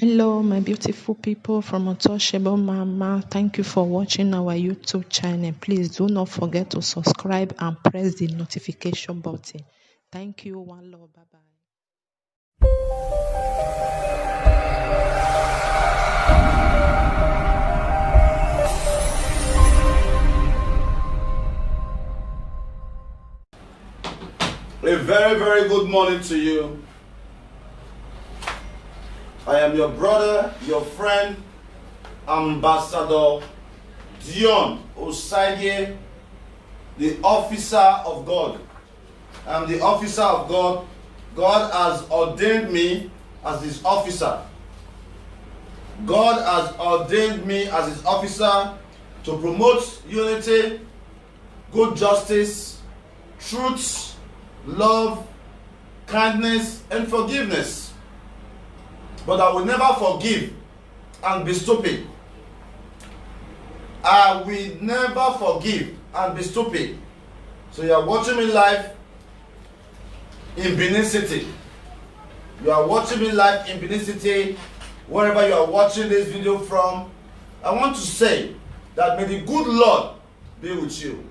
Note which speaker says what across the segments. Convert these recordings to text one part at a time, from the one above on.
Speaker 1: Hello, my beautiful people from Untouchable Mama. Thank you for watching our YouTube channel. Please do not forget to subscribe and press the notification button. Thank you. One love. Bye bye.
Speaker 2: A very, very good morning to you. I am your brother, your friend, Ambassador Dion Osagie, the officer of God. I'm the officer of God. God has ordained me as his officer. God has ordained me as his officer to promote unity, good justice, truth, love, kindness, and forgiveness. But I will never forgive and be stupid. I will never forgive and be stupid. So you are watching me live in Benin City. You are watching me live in Benin City, wherever you are watching this video from. I want to say that may the good Lord be with you.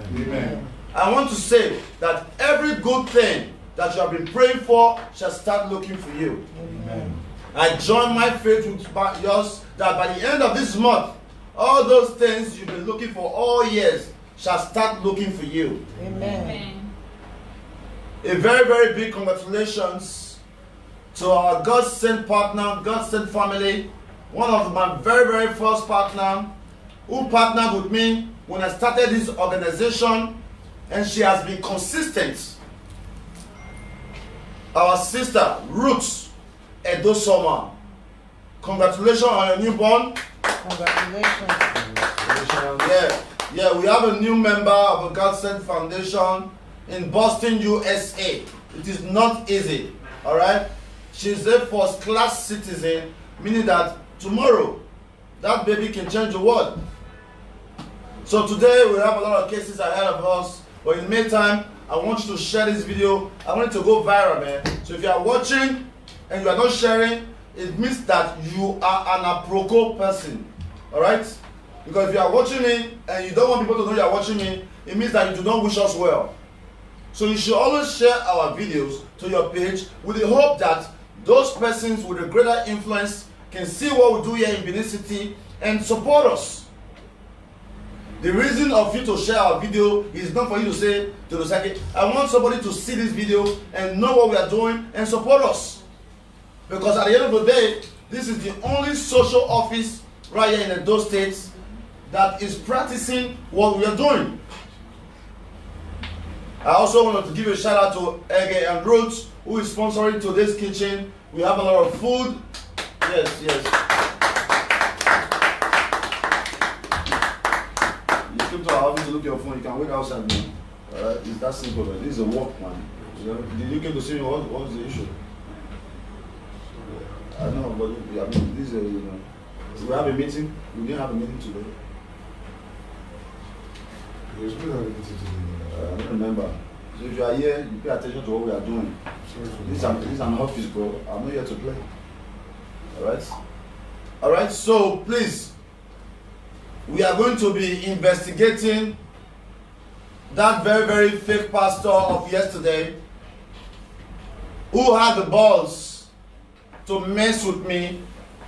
Speaker 2: Amen. Amen. I want to say that every good thing that you have been praying for shall start looking for you. Amen. I join my faith with yours that by the end of this month, all those things you've been looking for all years shall start looking for you. Amen. A very, very big congratulations to our Godsent partner, Godsent family, one of my very, very first partner who partnered with me when I started this organization, and she has been consistent. Our sister, Ruth Edosoma. Congratulations on your newborn.
Speaker 3: Congratulations.
Speaker 2: Yeah, we have a new member of the Godsent Foundation in Boston, USA. It is not easy, all right? She's a first-class citizen, meaning that tomorrow, that baby can change the world. So today, we have a lot of cases ahead of us, but in the meantime, I want you to share this video. I want it to go viral, man. So if you are watching and you are not sharing, it means that you are an aproko person, all right? Because if you are watching me and you don't want people to know you are watching me, it means that you do not wish us well. So you should always share our videos to your page with the hope that those persons with a greater influence can see what we do here in Benin City and support us. The reason of you to share our video is not for you to say to the second, I want somebody to see this video and know what we are doing and support us. Because at the end of the day, this is the only social office right here in those states that is practicing what we are doing. I also wanted to give a shout out to Ege and Ruth, who is sponsoring today's kitchen. We have a lot of food. Yes. You came to our office to look at your phone, you can wait outside, man. Alright, it's that simple, man. This is a work, man. Did you come to see me? What was the issue? I know, but I mean, this is a, we have a meeting. We didn't have a meeting today.
Speaker 4: Yes, we have a meeting today.
Speaker 2: I don't remember. So if you are here, you pay attention to what we are doing. This is an office, bro. I'm not here to play. Alright, so please, we are going to be investigating that very, very fake pastor of yesterday who had the balls to mess with me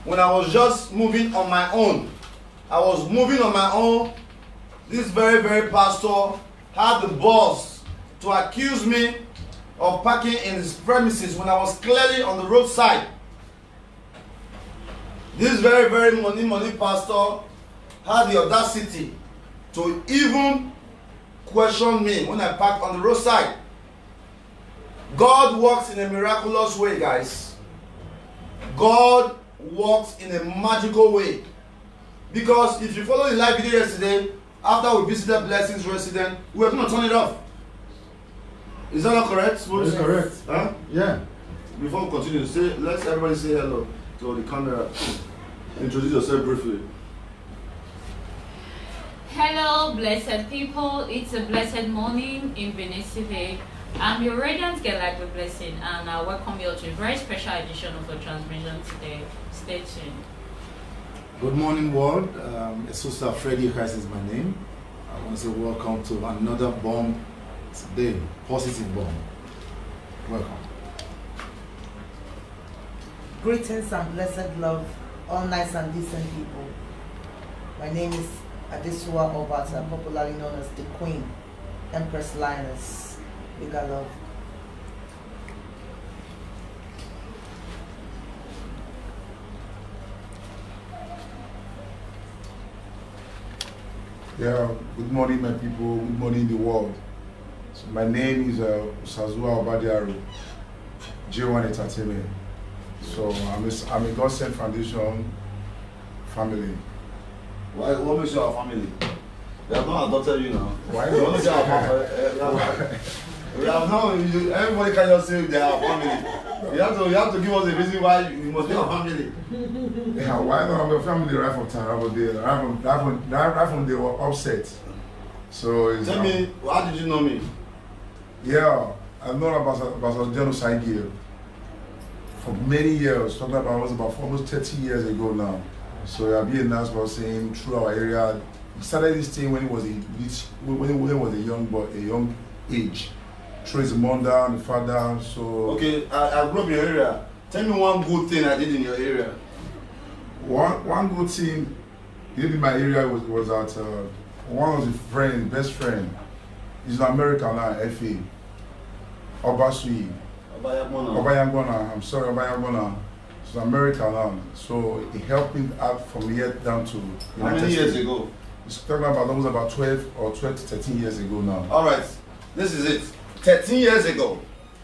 Speaker 2: when I was just moving on my own. I was moving on my own. This very, very pastor had the balls to accuse me of parking in his premises when I was clearly on the roadside. This very, very money pastor had the audacity to even question me when I parked on the roadside. God works in a miraculous way, guys. God works in a magical way. Because if you follow the live video yesterday, after we visited Blessings Resident, we were going to turn it off. Is that not correct?
Speaker 4: That's correct.
Speaker 2: Huh?
Speaker 4: Yeah.
Speaker 2: Before we continue, let's everybody say hello to the camera. Introduce yourself briefly.
Speaker 5: Hello, blessed people. It's a blessed morning in Benin City.
Speaker 3: I'm your radiant girl, like a blessing, and I welcome you all to a very special edition of the transmission today. Stay tuned.
Speaker 4: Good morning, world. Sister Freddie Christ is my name. I want to say welcome to another bomb today, positive bomb. Welcome.
Speaker 5: Greetings and blessed love, all nice and decent people. My name is Adesua Obata, popularly known as the Queen, Empress Lioness. Bigger love.
Speaker 4: Yeah, good morning, my people. Good morning, the world. So my name is Sazua Obadiaru, J1 Entertainment. So I'm a Godsent Foundation family.
Speaker 2: Why? What makes you our family? They have not adopted you now.
Speaker 4: Why
Speaker 2: They
Speaker 4: not?
Speaker 2: want to say our family. We have now. Everybody can just say they are our family. You have to give us a reason why you must be our family.
Speaker 4: Yeah, why not have a family right from time? Right from they were upset. So it's,
Speaker 2: Tell me, how did you know me?
Speaker 4: yeah, I've known about a genocide here for many years. Talking about it was about almost 30 years ago now. So I've been announced about saying through our area. We started this thing when he was a young age. Through his mother and father. So
Speaker 2: Okay, I grew up in your area. Tell me one good thing I did in your area.
Speaker 4: one good thing he did in my area was that one of his best friend, he's an American now, FA. Obasui. Obayangona, I'm sorry, Obayangona. He's American now. So he helped me out from here down to
Speaker 2: How many years ago?
Speaker 4: It's talking about almost about 12 to 13 years ago now.
Speaker 2: Alright, this is it. 13 years ago,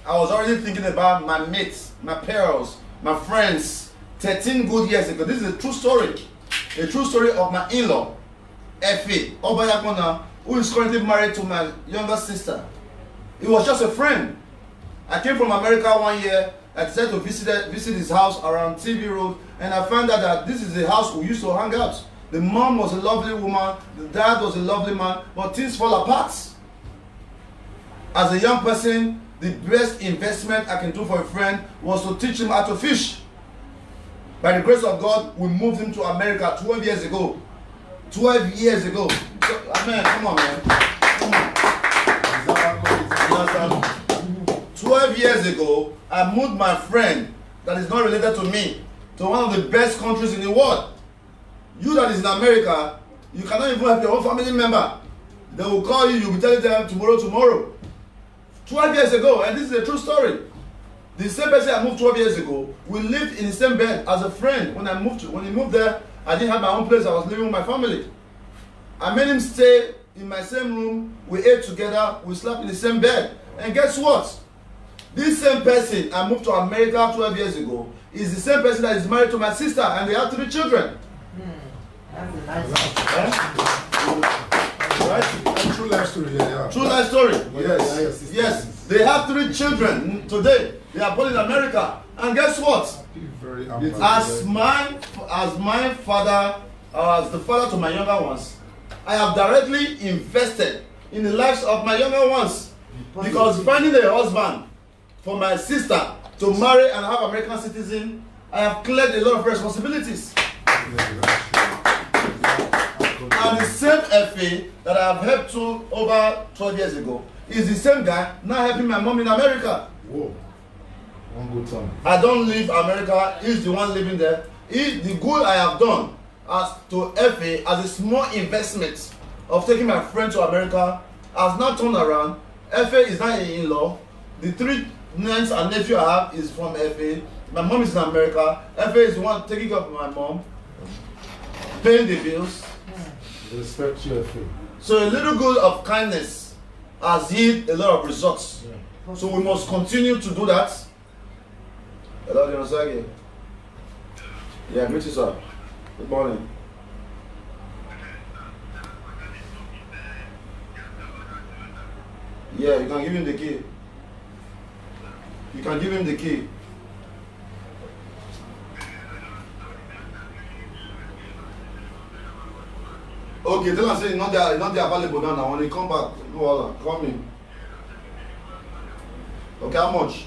Speaker 2: I was already thinking about my mates, my pals, my friends. 13 good years ago. This is a true story. A true story of my in-law, Effie Obayakona, who is currently married to my younger sister. He was just a friend. I came from America one year. I decided to visit his house around TV Road, and I found out that this is the house we used to hang out. The mom was a lovely woman, the dad was a lovely man, but things fall apart. As a young person, the best investment I can do for a friend was to teach him how to fish. By the grace of God, we moved him to America 12 years ago. 12 years ago. So, amen, come on, man. Come on. 12 years ago, I moved my friend that is not related to me to one of the best countries in the world. You that is in America, you cannot even have your own family member. They will call you, you'll be telling them tomorrow. 12 years ago, and this is a true story. The same person I moved 12 years ago, we lived in the same bed as a friend. When he moved there, I didn't have my own place, I was living with my family. I made him stay in my same room, we ate together, we slept in the same bed. And guess what? This same person I moved to America 12 years ago is the same person that is married to my sister, and they have 3 children.
Speaker 5: That's a nice one.
Speaker 2: Right?
Speaker 4: True life story, yeah.
Speaker 2: True life story.
Speaker 4: Yes.
Speaker 2: Yes, they have 3 children today. They are born in America. And guess what?
Speaker 4: Very
Speaker 2: As my father, as the father to my younger ones, I have directly invested in the lives of my younger ones. Because finding a husband for my sister to marry and have American citizen, I have cleared a lot of responsibilities. And the same FA that I have helped to over 12 years ago is the same guy now helping my mom in America.
Speaker 4: Whoa. One good time.
Speaker 2: I don't leave America, he's the one living there. The good I have done as to FA as a small investment of taking my friend to America has now turned around. FA is not in-law. The 3 nieces and nephew I have is from FA. My mom is in America. FA is the one taking care of my mom, paying the bills.
Speaker 4: Respect your FA.
Speaker 2: So a little good of kindness has yielded a lot of results.
Speaker 4: Yeah.
Speaker 2: So we must continue to do that. Hello, Dinosagi. Yeah, greet you, sir. Good morning. Yeah, you can give him the key. You can give him the key. Okay, tell him say it's not there available now. When he come back, go on, call me. Okay, how much?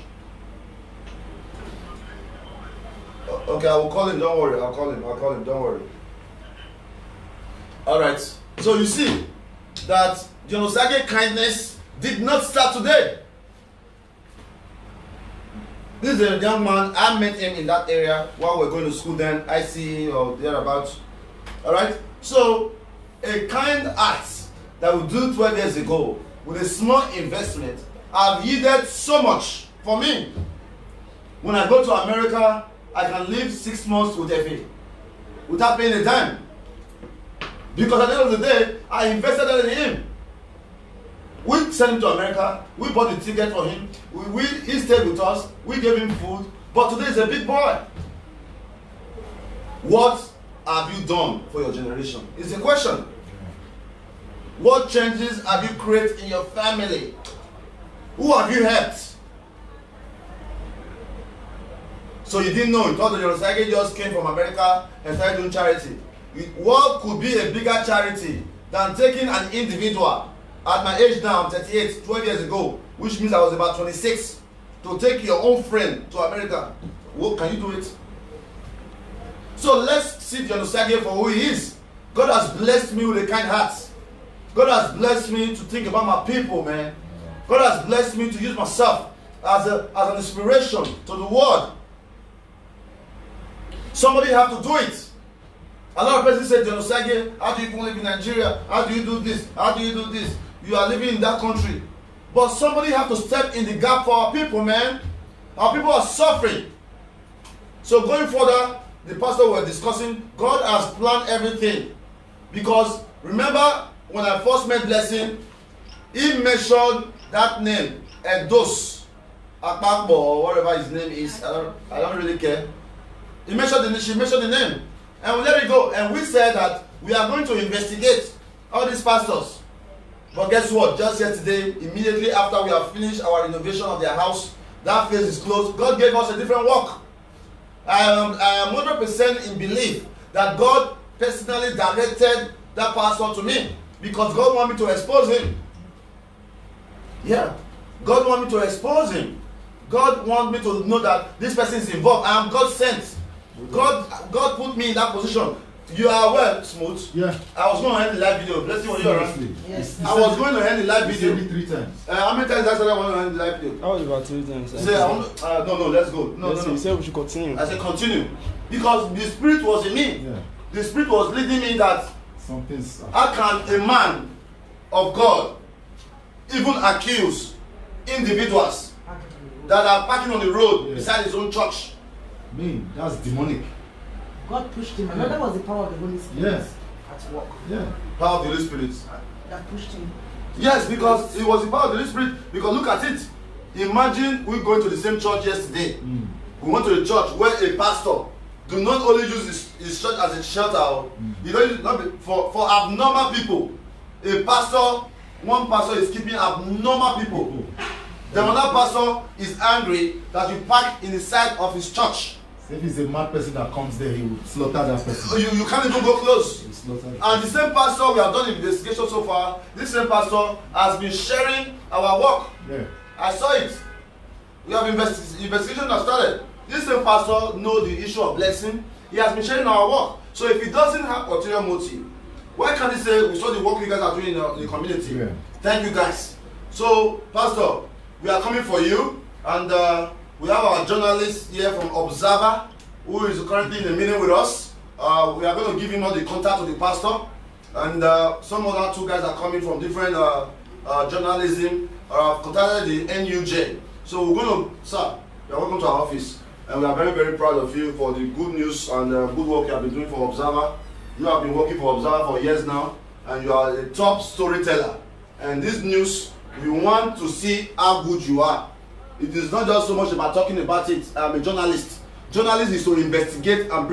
Speaker 2: Okay, I will call him, don't worry. I'll call him, don't worry. Alright, so you see that Jonosage kindness did not start today. This is a young man, I met him in that area while we were going to school then, ICE or thereabouts. Alright, so a kind act that we do 12 years ago with a small investment have yielded so much for me. When I go to America, I can live 6 months with a fee without paying a dime. Because at the end of the day, I invested in him. We sent him to America, we bought the ticket for him, he stayed with us, we gave him food, but today he's a big boy. What have you done for your generation? It's a question. What changes have you created in your family? Who have you helped? So you didn't know, you thought that your Jonosage just came from America and started doing charity. What could be a bigger charity than taking an individual at my age now, I'm 38, 12 years ago, which means I was about 26, to take your own friend to America? Well, can you do it? So let's see Jonosage for who he is. God has blessed me with a kind heart. God has blessed me to think about my people, man. God has blessed me to use myself as an inspiration to the world. Somebody have to do it. A lot of persons say, Jonosage, how do you even live in Nigeria? How do you do this? How do you do this? You are living in that country. But somebody have to step in the gap for our people, man. Our people are suffering. So going further, the pastor were discussing, God has planned everything. Because remember, when I first met Blessing, he mentioned that name, Edos, Akpakbo, or whatever his name is. I don't really care. She mentioned the name. And we let it go. And we said that we are going to investigate all these pastors. But guess what? Just yesterday, immediately after we have finished our renovation of their house, that place is closed. God gave us a different work. I am 100% in belief that God personally directed that pastor to me because God wanted me to expose him. Yeah. God wanted me to expose him. God wanted me to know that this person is involved. I am God sent. God put me in that position. You are aware, Smooth? Yeah. I was going to end the live video. Let's see what you're around.
Speaker 5: Yes.
Speaker 2: I was going to end the live video.
Speaker 4: You said it 3 times.
Speaker 2: How many times I said I want to end the live video?
Speaker 6: That was about 3 times.
Speaker 2: Say, no, let's go. No.
Speaker 6: You said we should continue.
Speaker 2: I said continue. Because the spirit was in me.
Speaker 4: Yeah.
Speaker 2: The spirit was leading me that
Speaker 4: Something's
Speaker 2: how can a man of God even accuse individuals that are parking on the road beside his own church?
Speaker 4: mean, that's demonic.
Speaker 5: God pushed him. And that was the power of the Holy Spirit at work.
Speaker 4: Yeah.
Speaker 2: Power of the Holy Spirit.
Speaker 5: That pushed him.
Speaker 2: Yes, because it was the power of the Holy Spirit. Because look at it. Imagine we going to the same church yesterday. We went to the church where a pastor do not only use his church as a shelter. You know, for abnormal people. A pastor, one pastor is keeping abnormal people. The other pastor is angry that you park in the side of his church.
Speaker 4: If he's a mad person that comes there, he will slaughter that person.
Speaker 2: You can't even go close. And the same pastor, we have done investigation so far, this same pastor has been sharing our work.
Speaker 4: Yeah.
Speaker 2: I saw it. We have investigation that started. This same pastor knows the issue of blessing. He has been sharing our work. So if he doesn't have ulterior motive, why can't he say, we saw the work you guys are doing in the community? Yeah. Thank you guys. So, Pastor, we are coming for you. And we have our journalist here from Observer, who is currently in a meeting with us. We are going to give him all the contact of the pastor. And some other 2 guys are coming from different journalism. Contacted the NUJ. So we're going to, sir, you are welcome to our office. And we are very, very proud of you for the good news and good work you have been doing for Observer. You have been working for Observer for years now. And you are a top storyteller. And this news, we want to see how good you are. It is not just so much about talking about it. I'm a journalist. Journalist is to investigate and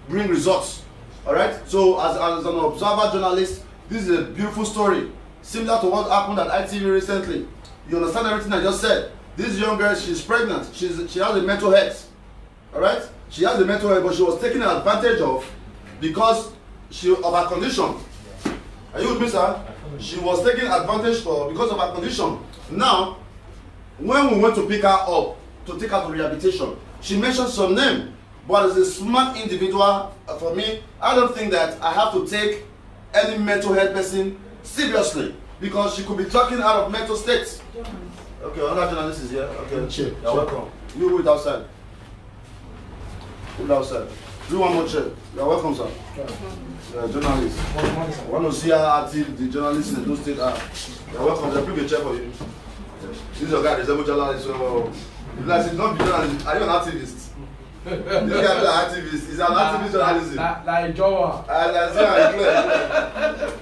Speaker 2: bring results. Alright? So as an Observer journalist, this is a beautiful story. Similar to what happened at ITV recently. You understand everything I just said? This young girl, she's pregnant. She has a mental health. Alright? She has a mental health, but she was taken advantage of because of her condition. Are you with me, sir? She was taken advantage of because of her condition. Now, when we went to pick her up to take her to rehabilitation, she mentioned some name. But as a smart individual, for me, I don't think that I have to take any mental health person seriously because she could be talking out of mental states. Okay, another journalist is here. Okay,
Speaker 7: Chair.
Speaker 2: You're welcome. You wait outside. Wait outside. Do one more chair. You're welcome, sir. Journalist. I want to see how active the journalists in the state are. You're welcome. They'll bring a chair for you. This is your guy, disabled journalist. So, if that's not be journalist, are you an activist? This guy is an activist. He's an activist journalism.
Speaker 6: Like Joa.
Speaker 2: That's clear.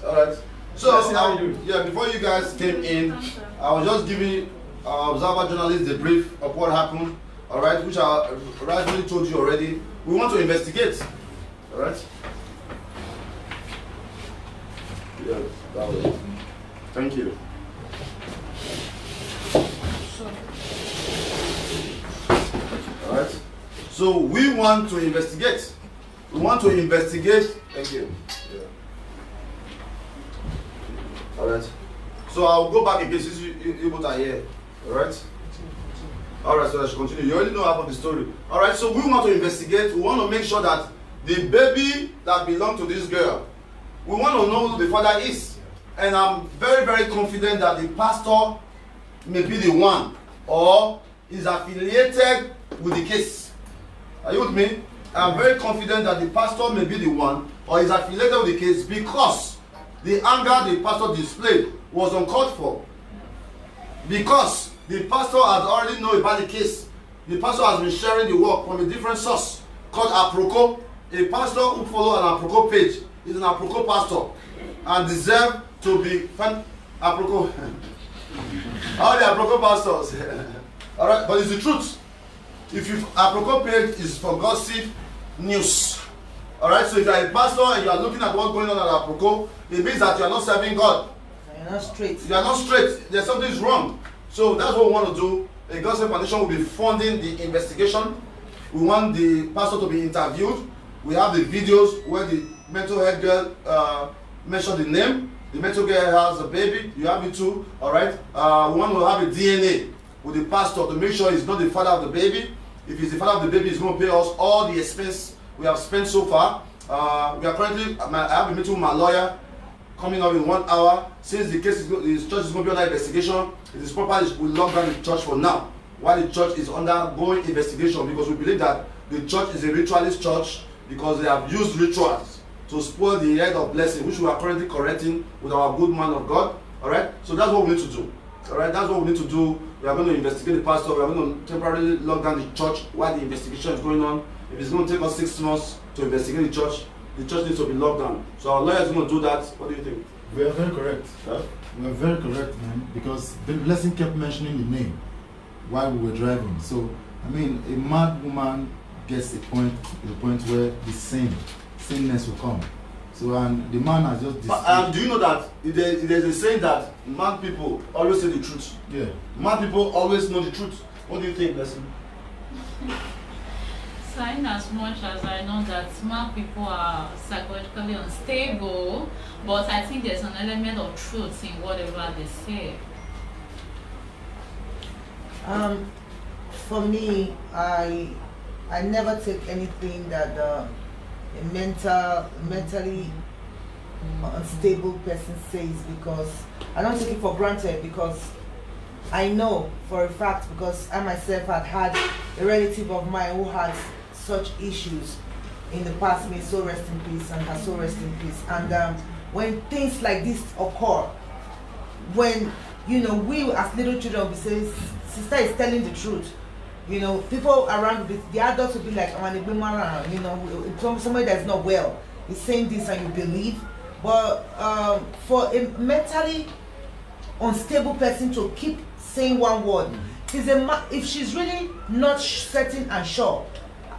Speaker 2: Alright. So, yeah, before you guys came in, I was just giving Observer journalists the brief of what happened, alright, which I rightly told you already. We want to investigate, alright? Yeah, that way. Thank you. Alright. So we want to investigate. We want to investigate. Thank you. Yeah. Alright. So I'll go back again since you both are here. Alright? Alright, so I should continue. You already know half of the story. Alright, so we want to investigate. We want to make sure that the baby that belongs to this girl, we want to know who the father is. And I'm very, very confident that the pastor may be the one or is affiliated with the case. Are you with me? I'm very confident that the pastor may be the one or is affiliated with the case because the anger the pastor displayed was uncalled for. Because the pastor has already known about the case. The pastor has been sharing the work from a different source called Aproko. A pastor who follows an Aproko page is an Aproko pastor and deserves to be Aproko. All the Aproko pastors. Alright, but it's the truth. If you Aproko page is for gossip news. Alright, so if you are a pastor and you are looking at what's going on at Aproko, it means that you are not serving God.
Speaker 5: You're not straight.
Speaker 2: You are not straight. There's something wrong. So that's what we want to do. The Godsent Foundation will be funding the investigation. We want the pastor to be interviewed. We have the videos where the mental health girl mentioned the name. The mental girl has a baby. You have it too. Alright. We want to have a DNA with the pastor to make sure he's not the father of the baby. If he's the father of the baby, he's going to pay us all the expense we have spent so far. We are currently, I have a meeting with my lawyer coming up in 1 hour. Since the case the church is going to be under investigation, it is proper we lock down the church for now while the church is undergoing investigation, because we believe that the church is a ritualist church because they have used rituals to spoil the head of blessing, which we are currently correcting with our good man of God. Alright, so that's what we need to do. Alright, that's what we need to do. We are going to investigate the pastor. We are going to temporarily lock down the church while the investigation is going on. If it's going to take us 6 months to investigate the church needs to be locked down. So our lawyer is going to do that. What do you think?
Speaker 7: We are very correct.
Speaker 2: Huh?
Speaker 7: We are very correct, man, because the blessing kept mentioning the name while we were driving. So, I mean, a mad woman gets a point where the sameness will come. So, and the man has just
Speaker 2: But, do you know that there's a saying that mad people always say the truth?
Speaker 7: Yeah.
Speaker 2: Mad people always know the truth. What do you think, Blessing?
Speaker 3: So in as much as I know that smart people are psychologically unstable, but I think there's an element of truth in whatever they say.
Speaker 5: For me, I never take anything that a mentally unstable person says, because I don't take it for granted, because I know for a fact, because I myself had a relative of mine who had such issues in the past. May so rest in peace, and her soul rest in peace. And when things like this occur, when we as little children, we say sister is telling the truth, people around the adults will be like, somebody that's not well is saying this and you believe. But for a mentally unstable person to keep saying one word, if she's really not certain and sure,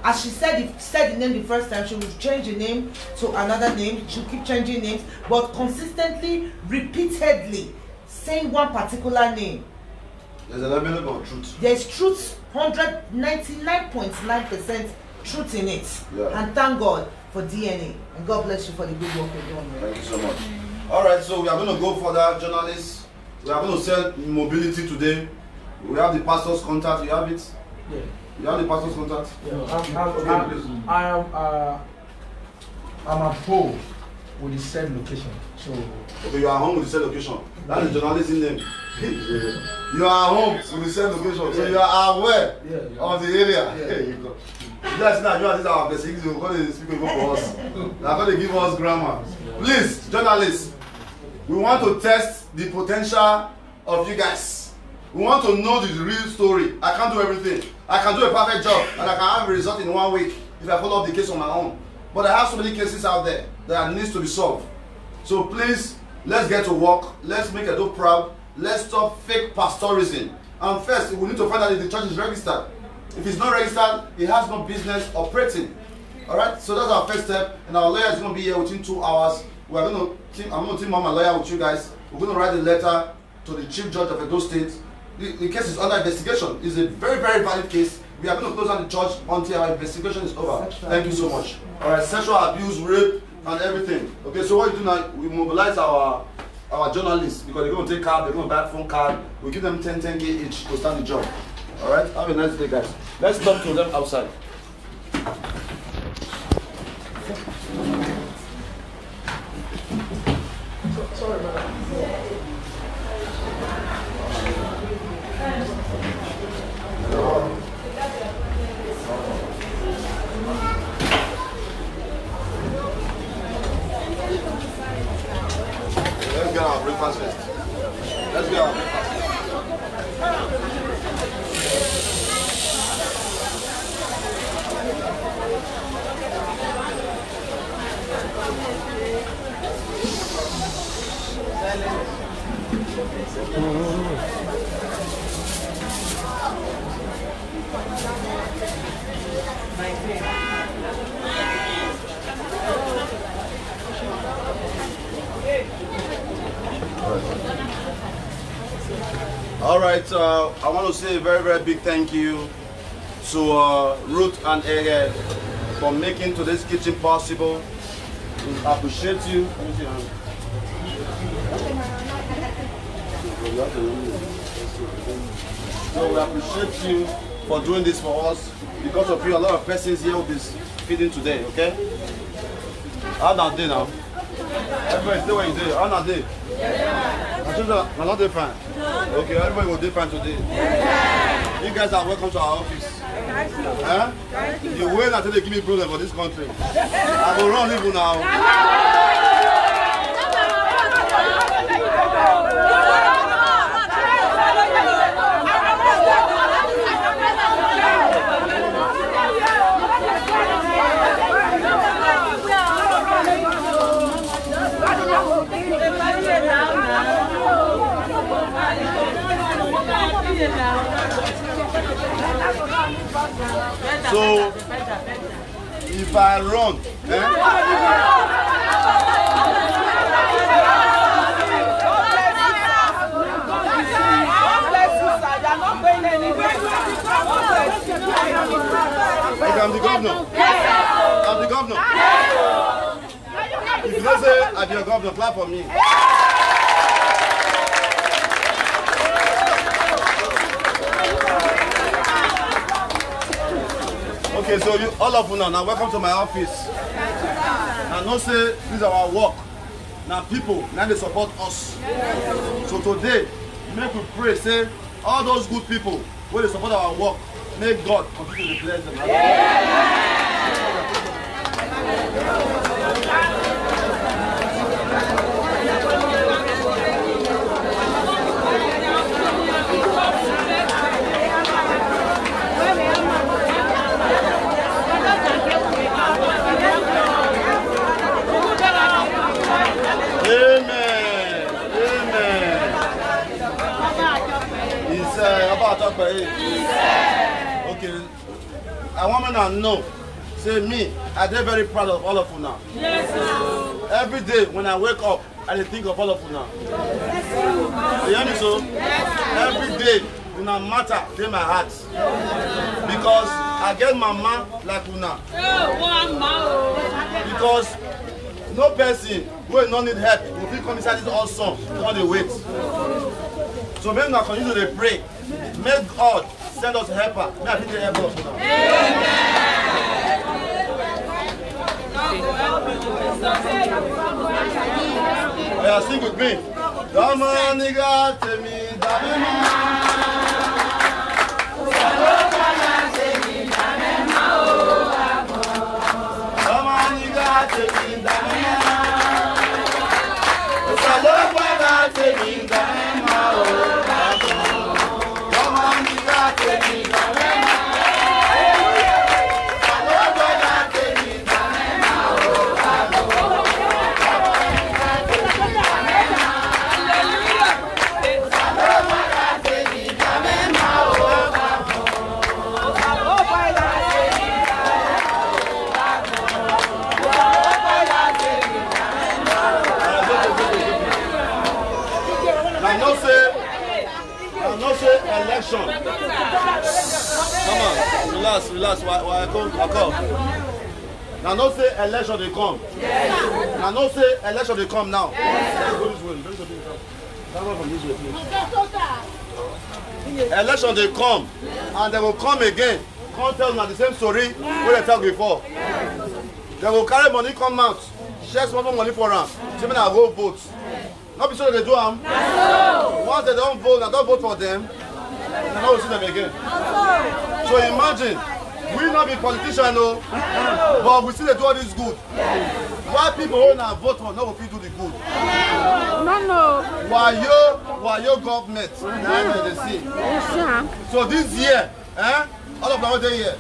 Speaker 5: as she said the name the first time, she will change the name to another name. She'll keep changing names, but consistently, repeatedly saying one particular name.
Speaker 2: There's an element of truth.
Speaker 5: There's truth, 99.9% truth in it.
Speaker 2: Yeah.
Speaker 5: And thank God for DNA. And God bless you for the good work you're doing.
Speaker 2: Thank you so much. Alright, so we are going to go for that, journalists. We are going to sell mobility today. We have the pastor's contact. You have it?
Speaker 8: Yeah.
Speaker 2: You have the pastor's contact?
Speaker 8: I'm at home with the same location. So
Speaker 2: okay, you are home with the same location. That is journalism name. You are home with the same location. So you are aware of the area.
Speaker 8: Yeah.
Speaker 2: You go. You guys now you are this our basics. You're going to speak for us. They are going to give us grammar. Please, journalists, we want to test the potential of you guys. We want to know the real story. I can't do everything. I can do a perfect job and I can have a result in 1 week if I follow up the case on my own. But I have so many cases out there that needs to be solved. So please, let's get to work. Let's make Edo proud. Let's stop fake pastorism. And first, we need to find out if the church is registered. If it's not registered, it has no business operating. All right. So that's our first step, and our lawyer is going to be here within 2 hours. We're going to I'm going to team up my lawyer with you guys. We're going to write a letter to the chief judge of Edo State. The case is under investigation. It's a very, very valid case. We are going to close down the church until our investigation is over. Thank you so much. All right. Sexual abuse, rape, and everything. Okay. So what you do now? We mobilize our journalists because they're going to take card. They're going to buy a phone card. We give them 10K each to start the job. All right. Have a nice day, guys. Let's talk to them outside.
Speaker 8: sorry, madam.
Speaker 2: Let's get our breakfast first. Let's get our breakfast. All right, I want to say a very, very big thank you to Ruth and Ege for making today's kitchen possible. We appreciate you. So we appreciate you for doing this for us. Because of you, a lot of persons here will be feeding today, okay? How that day now? Everybody stay where you do. How that day? My children are not different. Okay, everybody will different today. You guys are welcome to our office. Huh? You wait until they give me problem for this country. I will run even now. So, if I run, okay, I'm the governor. I'm the governor. If you don't say I'm your governor, clap for me. Okay, so you, all of you now welcome to my office. Now, not say this is our work. Now, people, now they support us. So today, make we pray, say, all those good people, where they support our work, make God continue to bless them. Amen. Amen. He said, about talk about it. Okay. I want to know. Say me, I'm very proud of all of you now. Yes, sir. Every day when I wake up, I think of all of you now. Yes, you hear me so? Yes, every day, when I matter in my heart. Because I get mama like una. Because no person who will not need help will come inside this awesome when they wait. So when I continue to pray, May God send us helper. May I feel help us now. Yeah, sing with me. Come on, nigga, tell me, election. Come on, relax. Why I come? Now, no say election they come. Now, no say election they come now. Go this way. From this way, please. Election they come, and they will come again. Can't tell me the same story where they tell before. They will carry money, come out, share some money for them. Say, I go vote. Not be sure they do them. Once they don't vote, I don't vote for them. I don't see them again. So imagine, we not be politicians, no, but we still do all this good. Why people who not vote for no people do the good?
Speaker 9: No.
Speaker 2: Why your government? They see. So this year, all of them here,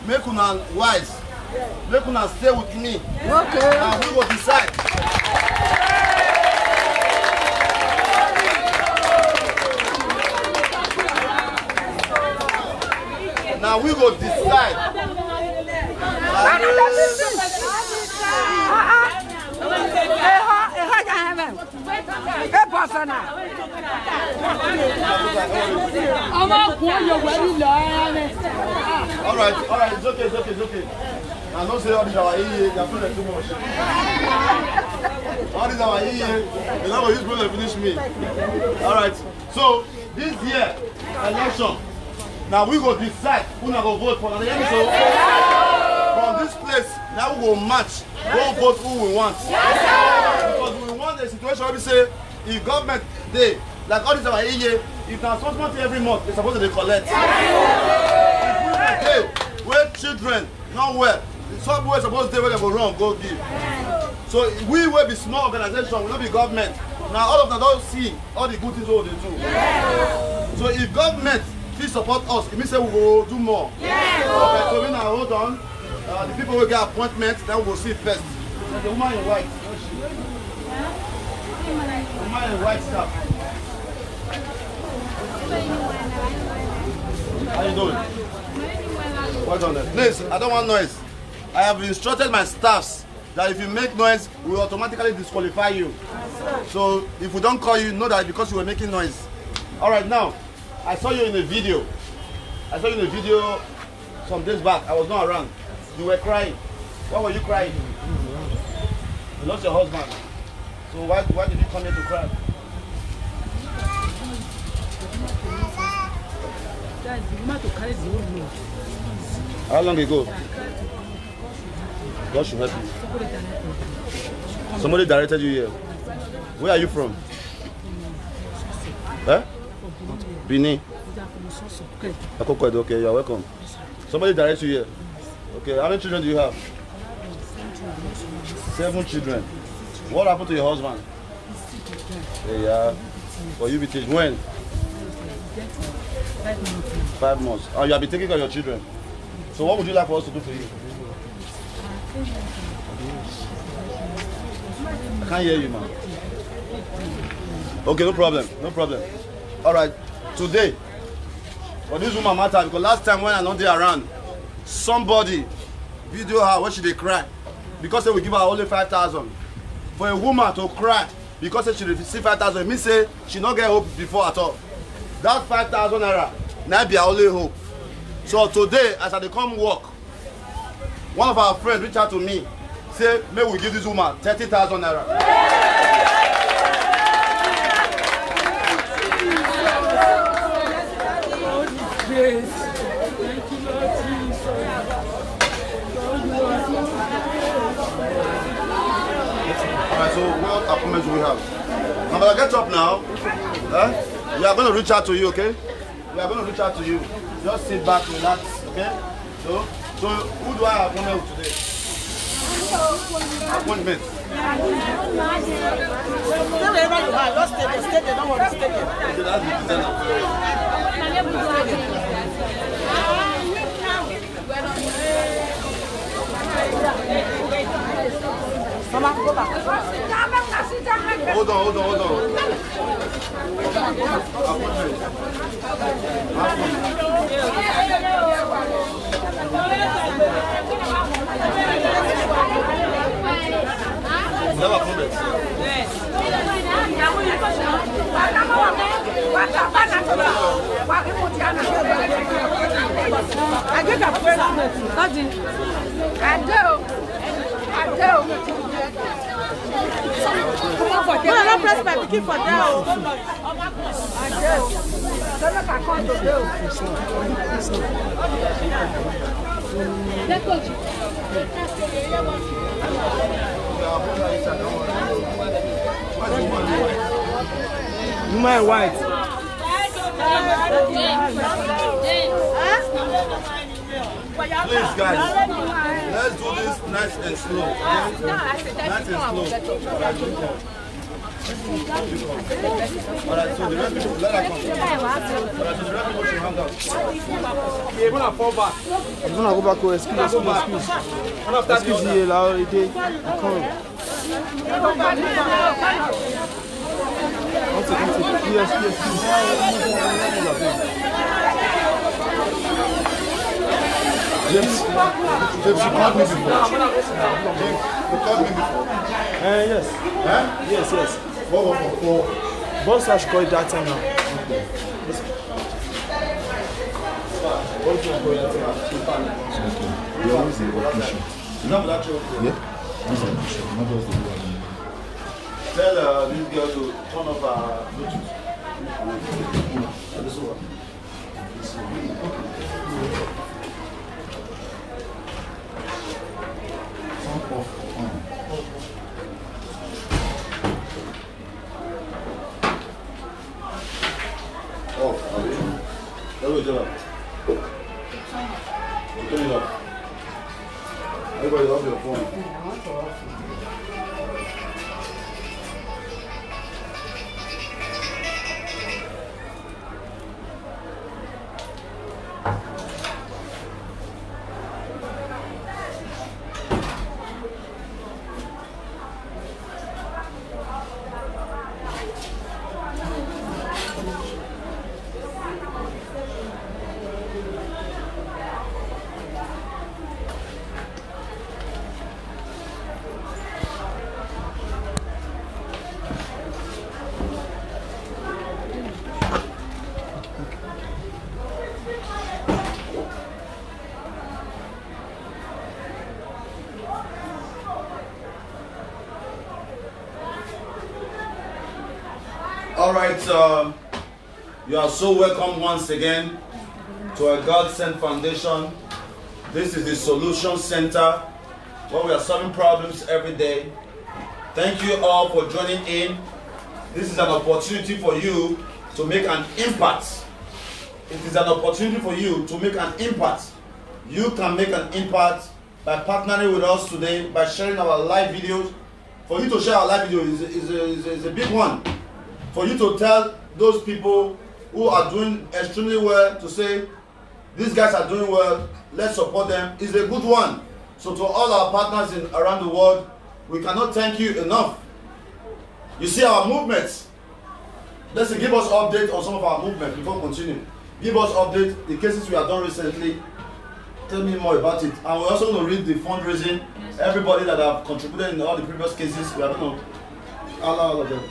Speaker 2: make una wise, make una stay with me,
Speaker 9: Okay.
Speaker 2: and we will decide. Now we go decide. All right, it's okay. I don't say all these are here, they're feeling too much. All these are here, they're not going to use to finish me. All right, so this year, election. Now we go decide who not go vote for. Now, so from this place, now we go match, go vote who we want. Because we want a situation where we say, if government they like all these are here, if there's some money every month, they're supposed to collect. If we where children not well, somewhere supposed to where they go wrong, go give. So we will be small organization, we will not be government. Now all of them don't see all the good things what they do. So if government please support us, it means that we will do more. Okay, so we now hold on. The people will get appointments, then we will see first. So the woman in white. The woman in white stuff. How you doing? Well done then. Please, I don't want noise. I have instructed my staffs that if you make noise, we will automatically disqualify you. So if we don't call you, know that because you were making noise. Alright, now. I saw you in a video. Some days back. I was not around. You were crying. Why were you crying? You lost your husband. So why did you come here to cry? How long ago? God should help you. Somebody directed you here. Where are you from? Huh? Benin. Okay, you're welcome. Somebody directs you here. Okay, how many children do you have? 7 children. What happened to your husband? Yeah. For you, it is when? 5 months. Oh, you have been taking care of your children. So what would you like for us to do for you? I can't hear you, man. Okay, no problem. All right. Today, for this woman matter, because last time when I not there around, somebody video her when she dey cry because they will give her only 5,000. For a woman to cry because she receive 5,000, it means say she not get hope before at all. That 5,000 naira now be her only hope. So today, as I dey come work, one of our friends reached out to me, say, may we give this woman 30,000 naira.
Speaker 9: grace. Thank you, Lord Jesus.
Speaker 2: Alright, so what appointments do we have? I'm gonna get up now. We are going to reach out to you, okay? We are going to reach out to you. Just sit back, relax, okay? So who do I have appointment with today? Appointment.
Speaker 5: Stay wherever you are. Just stay there. Don't worry, stay there.
Speaker 2: Okay, that's the
Speaker 5: Mama, go back.
Speaker 2: Hold on. Never comments.
Speaker 9: I get a present. I do. Come on for them. No, press my pikin for them. I do. Don't let my come to do. Let's go.
Speaker 6: Woman white.
Speaker 2: Please, guys, let's do this nice and slow. Nice and slow. Alright, so the rest people, let her come. Alright, so the rest people should hang out.
Speaker 6: You're gonna fall back.
Speaker 8: I'm gonna go back. Excuse. Excuse me, allow it. Come. Yes.
Speaker 2: James, you called me before. James, you called me before.
Speaker 8: Yes.
Speaker 2: Huh?
Speaker 8: Yes.
Speaker 2: For
Speaker 8: Boss, I should call it that time now.
Speaker 7: We always in vacation.
Speaker 2: you know that show?
Speaker 7: Yeah? This is vacation. Not just the one.
Speaker 2: Tell this girl to turn off her Bluetooth. This one.
Speaker 7: Turn off on.
Speaker 2: Off. Let me turn it Turn it off. Everybody off your phone. All right, you are so welcome once again to our Godsent Foundation. This is the Solution Center where we are solving problems every day. Thank you all for joining in. This is an opportunity for you to make an impact. It is an opportunity for you to make an impact. You can make an impact by partnering with us today, by sharing our live videos. For you to share our live video is a big one. For you to tell those people who are doing extremely well to say, these guys are doing well, let's support them, is a good one. So to all our partners around the world, we cannot thank you enough. You see our movements. Let's give us update on some of our movements before we continue. Give us update, the cases we have done recently. Tell me more about it. And we're also going to read the fundraising. Everybody that have contributed in all the previous cases, we are going to allow all of them.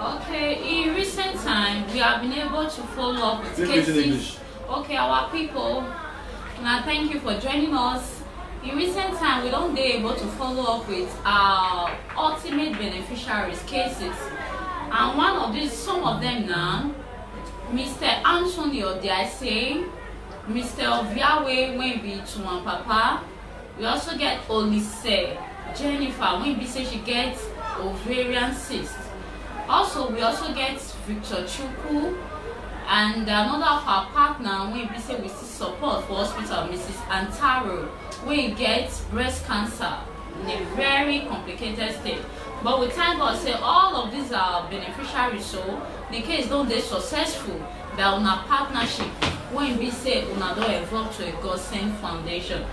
Speaker 3: Okay, in recent time, we have been able to follow up with cases. Okay, our people, now thank you for joining us. In recent time, we don't be able to follow up with our ultimate beneficiaries cases. And one of these, some of them now, Mr. Anthony Odiase, Mr. Oviawe when be to one papa. We also get Olise Jennifer when be say she gets ovarian cyst. Also, we also get Victor Chukwu and another of our partner when be say we see support for hospital, Mrs. Antaro, when gets breast cancer in a very complicated state. But we thank God say all of these are beneficiaries, so the case don't dey successful that una partnership when be say una don evolve to a Godsent Foundation.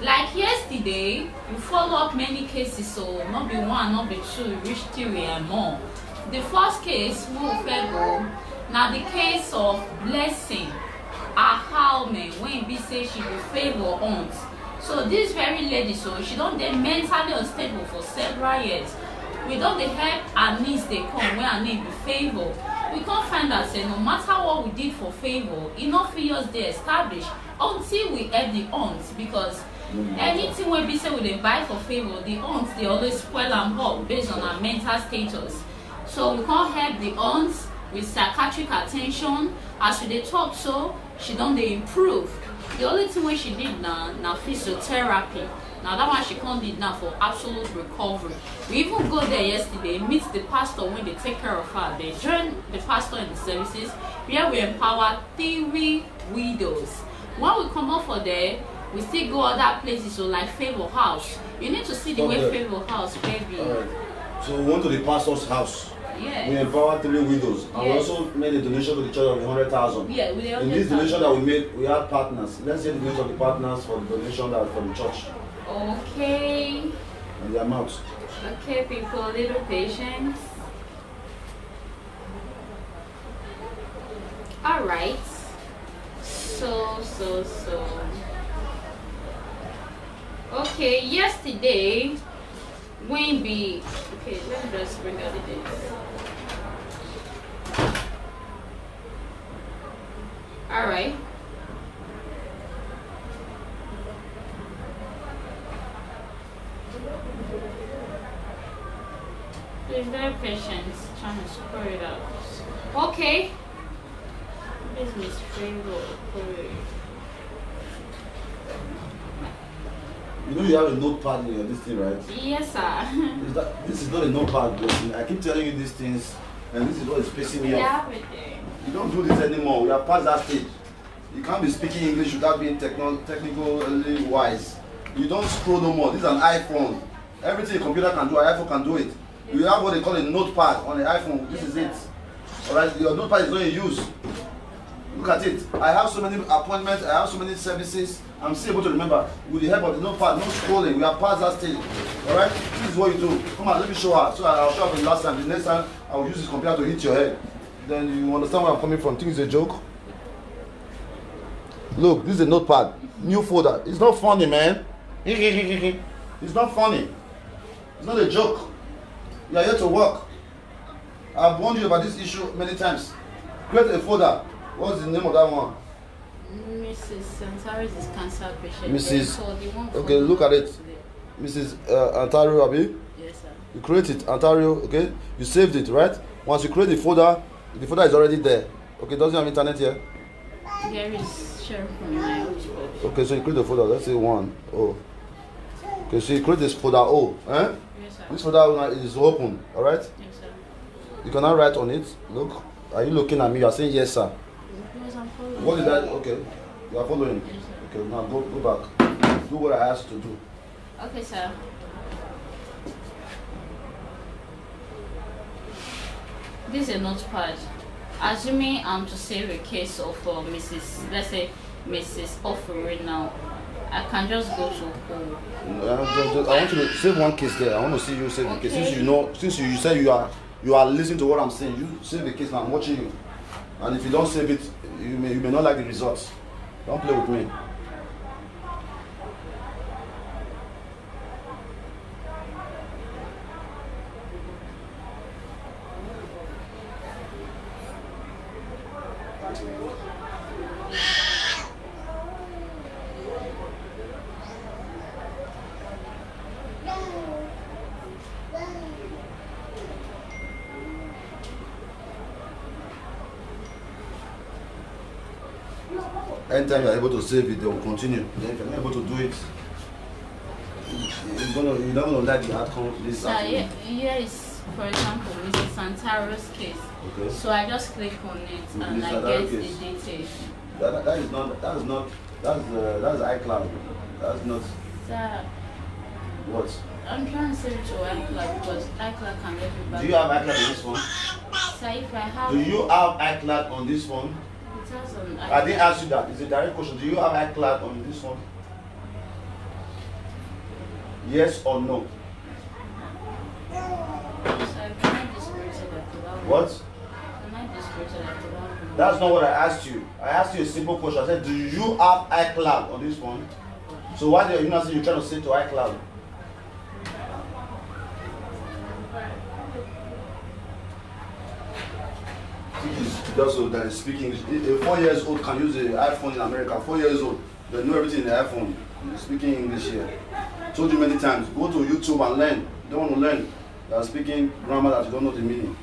Speaker 3: Like yesterday, we follow up many cases, so not be one, not be two, we reach 3 and more. The first case we will go now the case of Blessing Ahalme when be say she be favor aunt. So this very lady, so she don't dey mentally unstable for several years. We don't dey help her needs they come when her need be favor. We can't find out say no matter what we did for favor, enough years they established until we help the aunts, because anything we be say we dey buy for favor, the aunts they always spoil and up based on her mental status. So we can't help the aunts with psychiatric attention. As we dey talk, so she don't dey improve. The only thing wey she did now physiotherapy. Now that one she can't did now for absolute recovery. We even go there yesterday, meet the pastor when they take care of her. They join the pastor in the services where we empower 3 widows. When we come up for there, we still go other places, so like Favor House. You need to see the way Favor House, baby.
Speaker 2: So we went to the pastor's house.
Speaker 3: Yeah.
Speaker 2: We empowered 3 widows. And we
Speaker 3: Yes.
Speaker 2: also made a donation to the church of 100,000.
Speaker 3: Yeah, we
Speaker 2: In this donation that we made, we had partners. Let's hear the names of the partners for the donation that for the church.
Speaker 3: Okay.
Speaker 2: And the amount.
Speaker 3: Okay, people, a little patience. Alright. So. Okay, yesterday, when we. Okay, let me just bring out the dates. Alright. Please, very patient, trying to spread it out. Okay. This is Favor.
Speaker 2: You know you have a notepad in this thing, right?
Speaker 3: Yes, sir.
Speaker 2: This is not a notepad, but I keep telling you these things, and this is what is pissing me off.
Speaker 3: Everything.
Speaker 2: You don't do this anymore. We are past that stage. You can't be speaking English without being technically wise. You don't scroll no more. This is an iPhone. Everything a computer can do, an iPhone can do it. You have what they call a notepad on the iPhone. This is it. Alright, your notepad is not in use. Look at it. I have so many appointments, I have so many services. I'm still able to remember. With the help of the notepad, no scrolling. We are past that stage. Alright? This is what you do. Come on, let me show her. So I'll show her the last time. The next time I will use this computer to hit your head. Then you understand where I'm coming from. Think it's a joke? Look, this is a notepad. New folder. It's not funny, man. It's not funny. It's not a joke. You are here to work. I've warned you about this issue many times. Create a folder. What's the name of that one?
Speaker 3: Mrs. Santaris is cancer patient.
Speaker 2: Mrs.
Speaker 3: So the one
Speaker 2: Okay, look at it. Mrs. Ontario, Abi.
Speaker 3: Yes, sir.
Speaker 2: You create it, Ontario. Okay. You saved it, right? Once you create the folder is already there. Okay, doesn't have internet here.
Speaker 3: There is share from my hotspot.
Speaker 2: Okay, so you create the folder. Let's say 1. Oh. Okay, so you create this folder O. Eh?
Speaker 3: Yes, sir.
Speaker 2: This folder is open. All right.
Speaker 3: Yes, sir.
Speaker 2: You can now write on it. Look. Are you looking at me? You are saying yes, sir.
Speaker 3: Because I'm following.
Speaker 2: What is that? Okay. You are following.
Speaker 3: Yes, sir.
Speaker 2: Okay, now go back. Do what I asked you to do.
Speaker 3: Okay, sir. This is a notepad. Assuming I'm to save a case of Mrs. Let's say Mrs. Offering now, I can just go to home.
Speaker 2: I want you to save one case there. I want to see you save the case. Since you say you are listening to what I'm saying, you save the case now. I'm watching you. And if you don't save it, you may not like the results. Don't play with me. Anytime you're able to save it, they will continue. Then if you're not able to do it, you're not gonna like the outcome. This
Speaker 3: Here is, for example, Mr. Santaro's case.
Speaker 2: Okay.
Speaker 3: So I just click on it and I get the details.
Speaker 2: That's iCloud. That's not.
Speaker 3: Sir,
Speaker 2: What?
Speaker 3: I'm trying to save it to iCloud because iCloud can let you back.
Speaker 2: Do you have iCloud on this phone?
Speaker 3: Sir, if I have.
Speaker 2: Do you have iCloud on this phone?
Speaker 3: It has on
Speaker 2: I didn't ask you that. It's a direct question. Do you have iCloud on this phone? Yes or no?
Speaker 3: Sir, can I discredit it after that?
Speaker 2: What?
Speaker 3: Can I discredit it after that?
Speaker 2: That's not what I asked you. I asked you a simple question. I said, do you have iCloud on this phone? So why do you not say you're trying to say to iCloud? Just so that is speaking. A 4 years old can use the iPhone in America. 4 years old, they know everything in the iPhone. They're speaking English here. Told you many times. Go to YouTube and learn. You don't want to learn. They are speaking grammar that you don't know the meaning.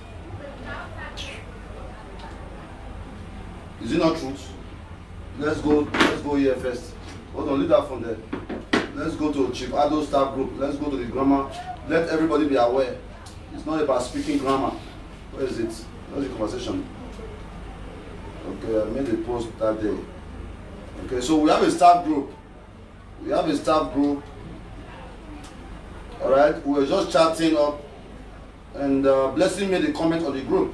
Speaker 2: Is it not truth? Let's go here first. Hold on, leave that from there. Let's go to Chief Ado staff group. Let's go to the grammar. Let everybody be aware. It's not about speaking grammar. Where is it? Where's the conversation? Okay, I made a post that day. Okay, so we have a staff group. Alright, we were just chatting up and Blessing made a comment on the group.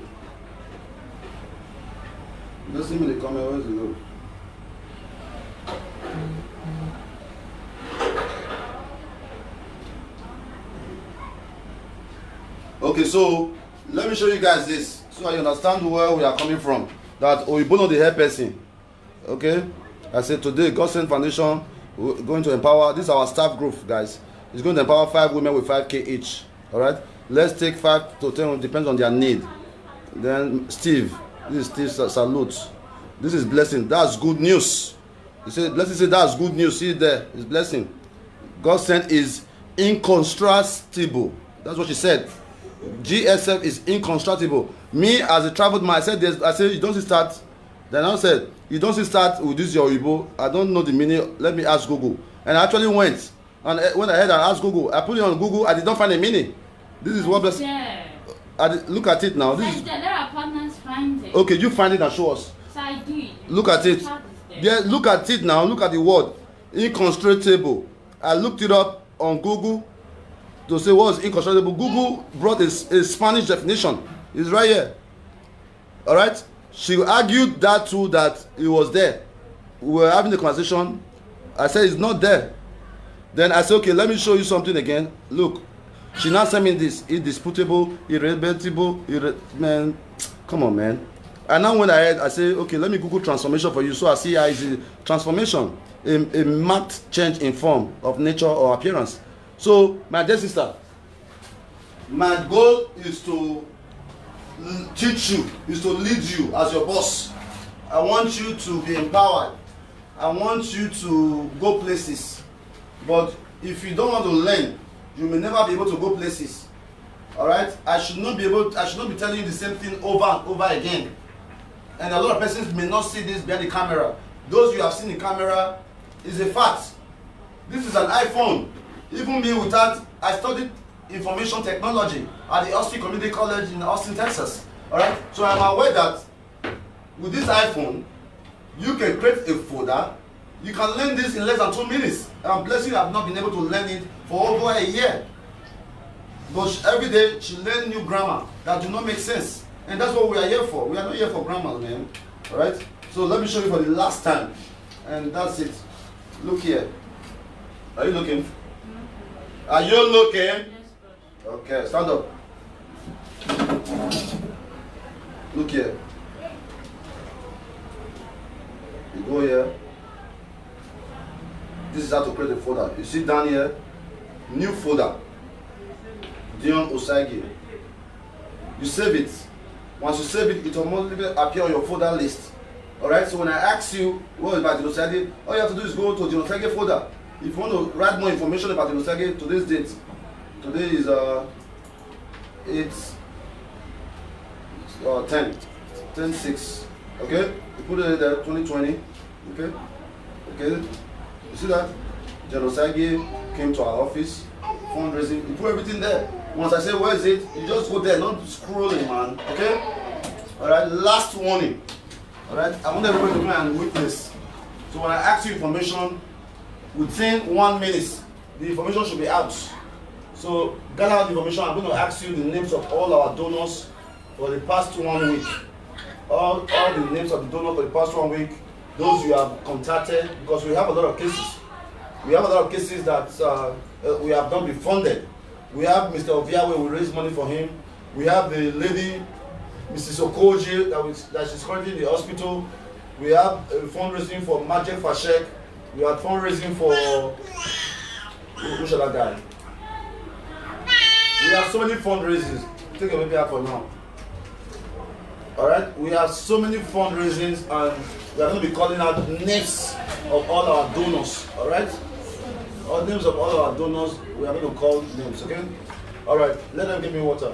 Speaker 2: Blessing made a comment, where's the group? Okay, so let me show you guys this so you understand where we are coming from. That Oyibo know the hair person. Okay? I said today Godsent Foundation we're going to empower, this is our staff group, guys. It's going to empower 5 women with 5K each. Alright? Let's take 5 to 10, depends on their need. Then Steve, this is Steve salute. This is Blessing. That's good news. He said, Blessing said that's good news. See it there. It's Blessing. Godsent is inconstructible. That's what she said. GSF is inconstructible. Me as a traveled man, I said you don't start. Then I said you don't start with this your Igbo. I don't know the meaning. Let me ask Google. And I actually went and when I heard I asked Google, I put it on Google. I did not find a meaning. This is what Blessing. Look at it now. This is,
Speaker 3: there are partners find it.
Speaker 2: okay, you find it and show us.
Speaker 3: So I did.
Speaker 2: Look at it. Yeah, look at it now. Look at the word inconstructible. I looked it up on Google to say what is inconstructible. Google brought a Spanish definition. It's right here. All right. She argued that too, that it was there. We were having a conversation. I said it's not there. Then I said, okay, let me show you something again. Look, she now sent me this indisputable, irreversible, man. Come on, man. And now when I say, okay, let me Google transformation for you, so I see how is a transformation, a marked change in form of nature or appearance. So, my dear sister, my goal is to teach you, is to lead you as your boss. I want you to be empowered. I want you to go places. But if you don't want to learn, you may never be able to go places. All right? I should not be telling you the same thing over and over again. And a lot of persons may not see this behind the camera. Those you have seen the camera is a fact. This is an iPhone. Even me I studied information technology at the Austin Community College in Austin, Texas. Alright? So I'm aware that with this iPhone, you can create a folder. You can learn this in less than 2 minutes. And I'm blessed you have not been able to learn it for over a year. But every day she learns new grammar that do not make sense. And that's what we are here for. We are not here for grammar, man. Alright? So let me show you for the last time. And that's it. Look here. Are you looking? Are you looking? Okay, stand up. Look here. You go here. This is how to create a folder. You see down here, new folder. Dion Osagi. You save it. Once you save it, it will automatically appear on your folder list. Alright, so when I ask you what is about Dinosage, all you have to do is go to Dinosage folder. If you want to write more information about Dinosage, today's date. Today is 10/6. Okay? You put it there, 2020. Okay? Okay? You see that? Genocide came to our office, fundraising, you put everything there. Once I say, where is it? You just go there, not scrolling, man. Okay? Alright, last warning. Alright? I want everybody to come and witness. So when I ask you information, within 1 minute, the information should be out. So gather the information. I'm going to ask you the names of all our donors for the past 1 week. All the names of the donors for the past 1 week, those you have contacted, because we have a lot of cases. We have a lot of cases that we have not been funded. We have Mr. Ovia, where we raise money for him. We have the lady, Mrs. Okoji, that she's currently in the hospital. We have fundraising for Majek Fashek. We have fundraising for who shall I die? We have so many fundraisers. Take a baby out for now. Alright? We have so many fundraisings, and we are going to be calling out names of all our donors. Alright? All names of all our donors, we are going to call names, okay? Alright, let them give me water.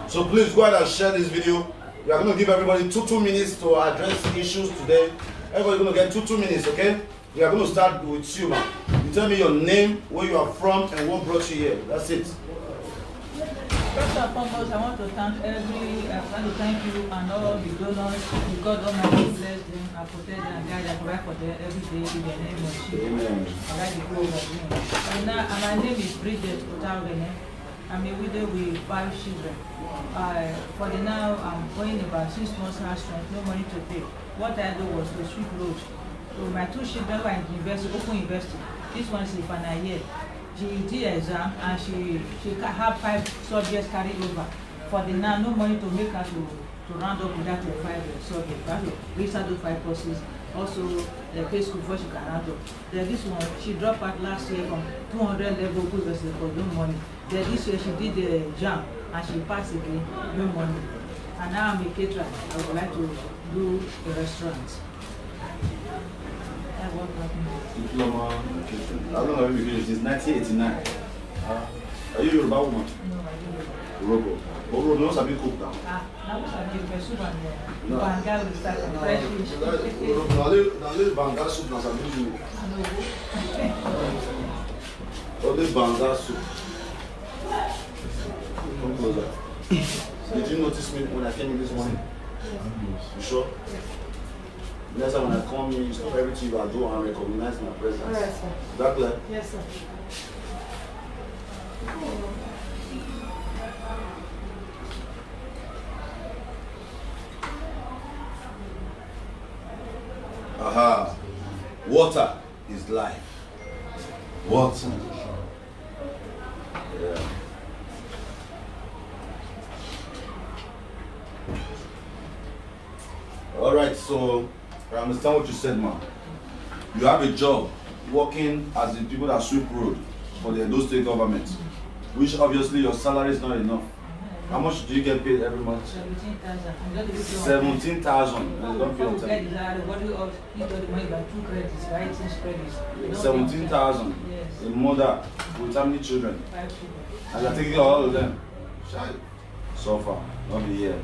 Speaker 2: So please go ahead and share this video. We are going to give everybody 2 minutes to address issues today. Everybody's going to get 2 minutes, okay? We are going to start with you, man. You tell me your name, where you are from, and what brought you here. That's it.
Speaker 10: First and foremost, I want to thank you and all the donors. God Almighty bless them and protect them and guide them, provide for them every day in the name of Jesus.
Speaker 2: Amen.
Speaker 10: And my name is Bridget Otawene. I'm a widow with 5 children. For the now, I'm going about 6 months house rent, no money to pay. What I do was to sweep road. So my 2 children were in university, open university. This one is in final year. She did exam and she had 5 subjects carried over. For the now, no money to make her to round up with that 5 subjects. But to register those 5 courses. Also, pay school before she can round up. Then this one, she dropped out last year from 200 level because for no money. Then this year she did the jam and she passed again, no money. And now I'm a caterer. I would like to do a restaurant.
Speaker 2: Diploma. How long have you been doing? Since 1989. Are you Yoruba woman?
Speaker 10: No, I don't.
Speaker 2: Robo. But Robo knows how to cook now.
Speaker 10: Now I'm soup and banga with start from fresh fish.
Speaker 2: Now this banga soup now something to oh, this banga soup. Come closer. Did you notice me when I came in this morning? You sure? Next time when I come in, you stop everything you are doing and recognize my presence.
Speaker 9: All right, sir.
Speaker 2: Is that clear?
Speaker 9: Yes, sir.
Speaker 2: Aha. Water is life. Water. Yeah. Alright, so I understand what you said, man. You have a job working as the people that sweep road for the Edo State government, which obviously your salary is not enough. How much do you get paid every month?
Speaker 10: 17,000.
Speaker 2: 17,000. Don't feel
Speaker 10: Get it out. What do you all need the money by 2 credits, right? 6 credits.
Speaker 2: 17,000.
Speaker 10: Yes.
Speaker 2: A mother with how many children?
Speaker 10: 5 children.
Speaker 2: And you're taking care of all of them. So far, not be here.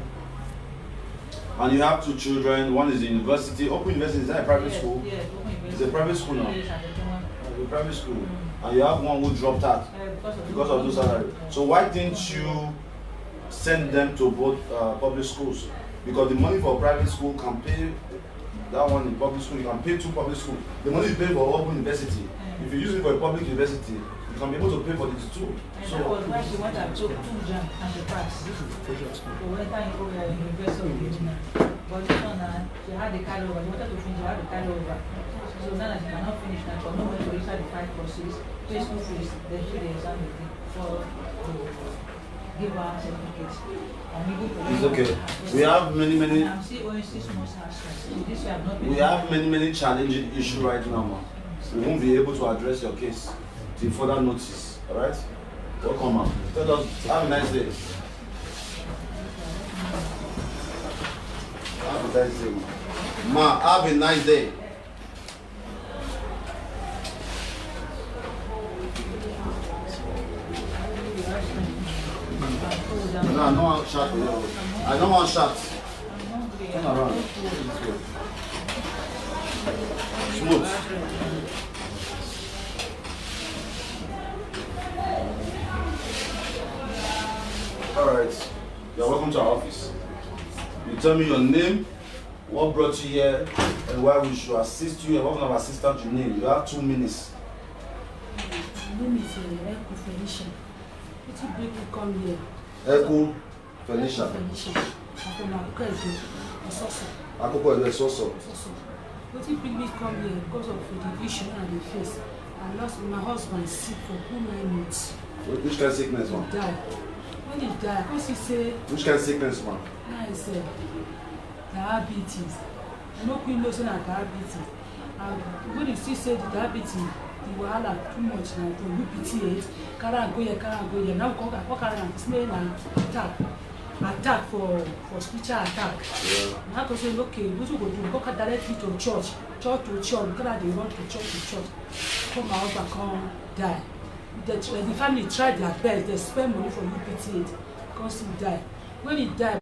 Speaker 2: And you have 2 children. One is in university. Open University, is that a private school?
Speaker 10: Yes, Open University.
Speaker 2: It's a private school now.
Speaker 10: Yes, and the one.
Speaker 2: It's a private school. And you have one who dropped out because of those salary. So why didn't you send them to both public schools? Because the money for private school can pay that one in public school. You can pay 2 public schools. The money you pay for open university. If you use it for a public university, you can be able to pay for these 2.
Speaker 10: And that was why she wanted to 2 jam and the pass. So when time you go to university of Virginia. But this one, she had the carryover. She wanted to finish, she had the carryover. So now that she cannot finish that, but no money to reach the 5 courses, pay school fees, then she the exam again for give her certificates.
Speaker 2: It's okay. We have many.
Speaker 10: I'm still only 6 months house rent. So this year I've not been.
Speaker 2: We have many challenging issues right now, man. We won't be able to address your case till further notice. All right? Welcome, man. Tell us. Have a nice day. Have a nice day, man. Ma, have a nice day. No, I don't want shot for you. I don't want shots.
Speaker 10: I'm hungry.
Speaker 2: Turn around. Smooth. Alright. You're welcome to our office. You tell me your name, what brought you here, and why we should assist you, and what kind of assistant you need. You have 2 minutes.
Speaker 11: My name is Echo Felicia. What you bring me come here?
Speaker 2: Echo Felicia.
Speaker 11: Felicia. I'm from Akwekwe, Ososo.
Speaker 2: Akoko Soso.
Speaker 11: Ososo. What you bring me come here because of the issue and the face. I lost my husband sick for 9 months.
Speaker 2: Which kind of sickness, man?
Speaker 11: He died. When he died, because he said,
Speaker 2: Which kind of sickness, man?
Speaker 11: now he said, diabetes. I know Queen knows that diabetes. And when he still said the diabetes, the wahala too much now to UPT8, carry and go here. Now go carry and smell and attack for spiritual attack.
Speaker 2: Yeah.
Speaker 11: Now I say, okay, what you go do? Go directly to church to church, because they run to church. Come out and come die. The family tried their best, they spend money for UPT8, because he died. When he died,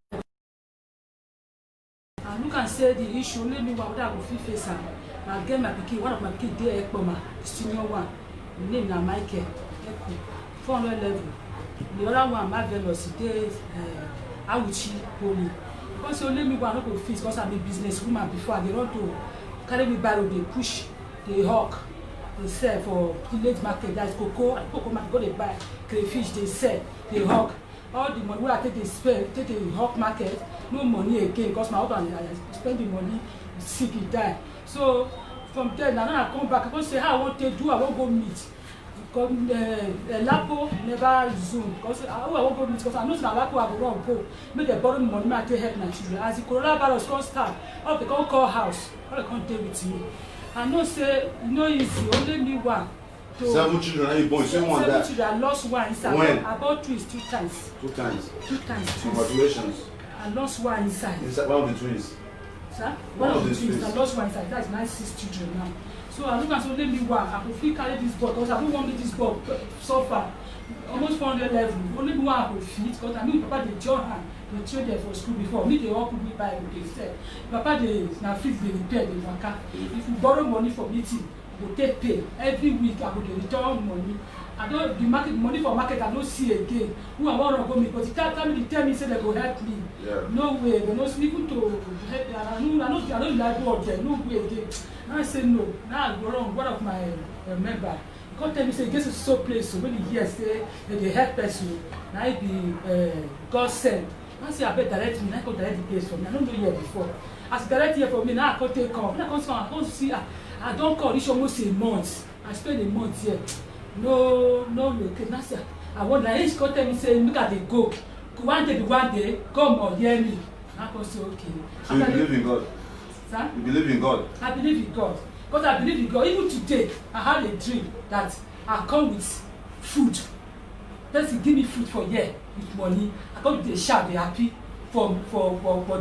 Speaker 11: and you can say the issue, only me one that I will face him. I get my pikin, one of my pikin there, Ekpoma, the senior one. The name is Michael, 400 level. The other one, Marvelous, there, Awuchi, Holy. Because only me one not go face, because I'm a business woman before. They want to carry me barrel, they push, they hawk, they sell for village market. That's cocoa, and cocoa market, go they buy crayfish, they sell, they hawk. All the money I take, they spend, take the hawk market, no money again, because my husband, I spend the money, sick, he die. So from there, now I come back, I go say how I want to do, I won't go meet. Because Lapo never Zoom, because I won't go meet, because I know that Lapo I go wrong go. Make they borrow money, I take help my children. As the coronavirus come start, all they come call house, all they come deal with me. I know say, you know easy, only me one.
Speaker 2: 7 children, and you born, you one that.
Speaker 11: 7 children, I lost one inside.
Speaker 2: When?
Speaker 11: I bought twins 2 times.
Speaker 2: 2 times.
Speaker 11: 2 times.
Speaker 2: Congratulations.
Speaker 11: I lost one inside.
Speaker 2: Inside one of the twins.
Speaker 11: Sir? One of the twins. I lost one inside. That's my 6 children now. So I look at only me one. I could feel carry this board because I don't want this board so far. Almost 400 level. Only me one I could fit because I knew Papa they join hand. They train there for school before. Me they all could be buy they sell. Papa they now fix they repair the waka. If you borrow money for meeting, go take pay. Every week I go dey return money. I don't the market money for market I don't see again. Who I want to go me but the tell me say they go help me.
Speaker 2: Yeah.
Speaker 11: No way, they no even to help me. I don't like work there. No way again. Now I say no. Now I go wrong. One of my member. He come tell me say get to so place so when he hear say they help person. Now it be Godsent. I say I bet direct me. I go direct the place for me. I don't know here before. As direct here for me now I come take come. When I come see I don't call this almost a month. I spend a month here. No, okay. Now say I want na each come tell me say look at the go. One day come or hear me. I come say okay.
Speaker 2: So you believe in God?
Speaker 11: Sir?
Speaker 2: You believe in God?
Speaker 11: I believe in God. Because I believe in God. Even today, I had a dream that I come with food. Person give me food for year with money. I come with a shout, be happy for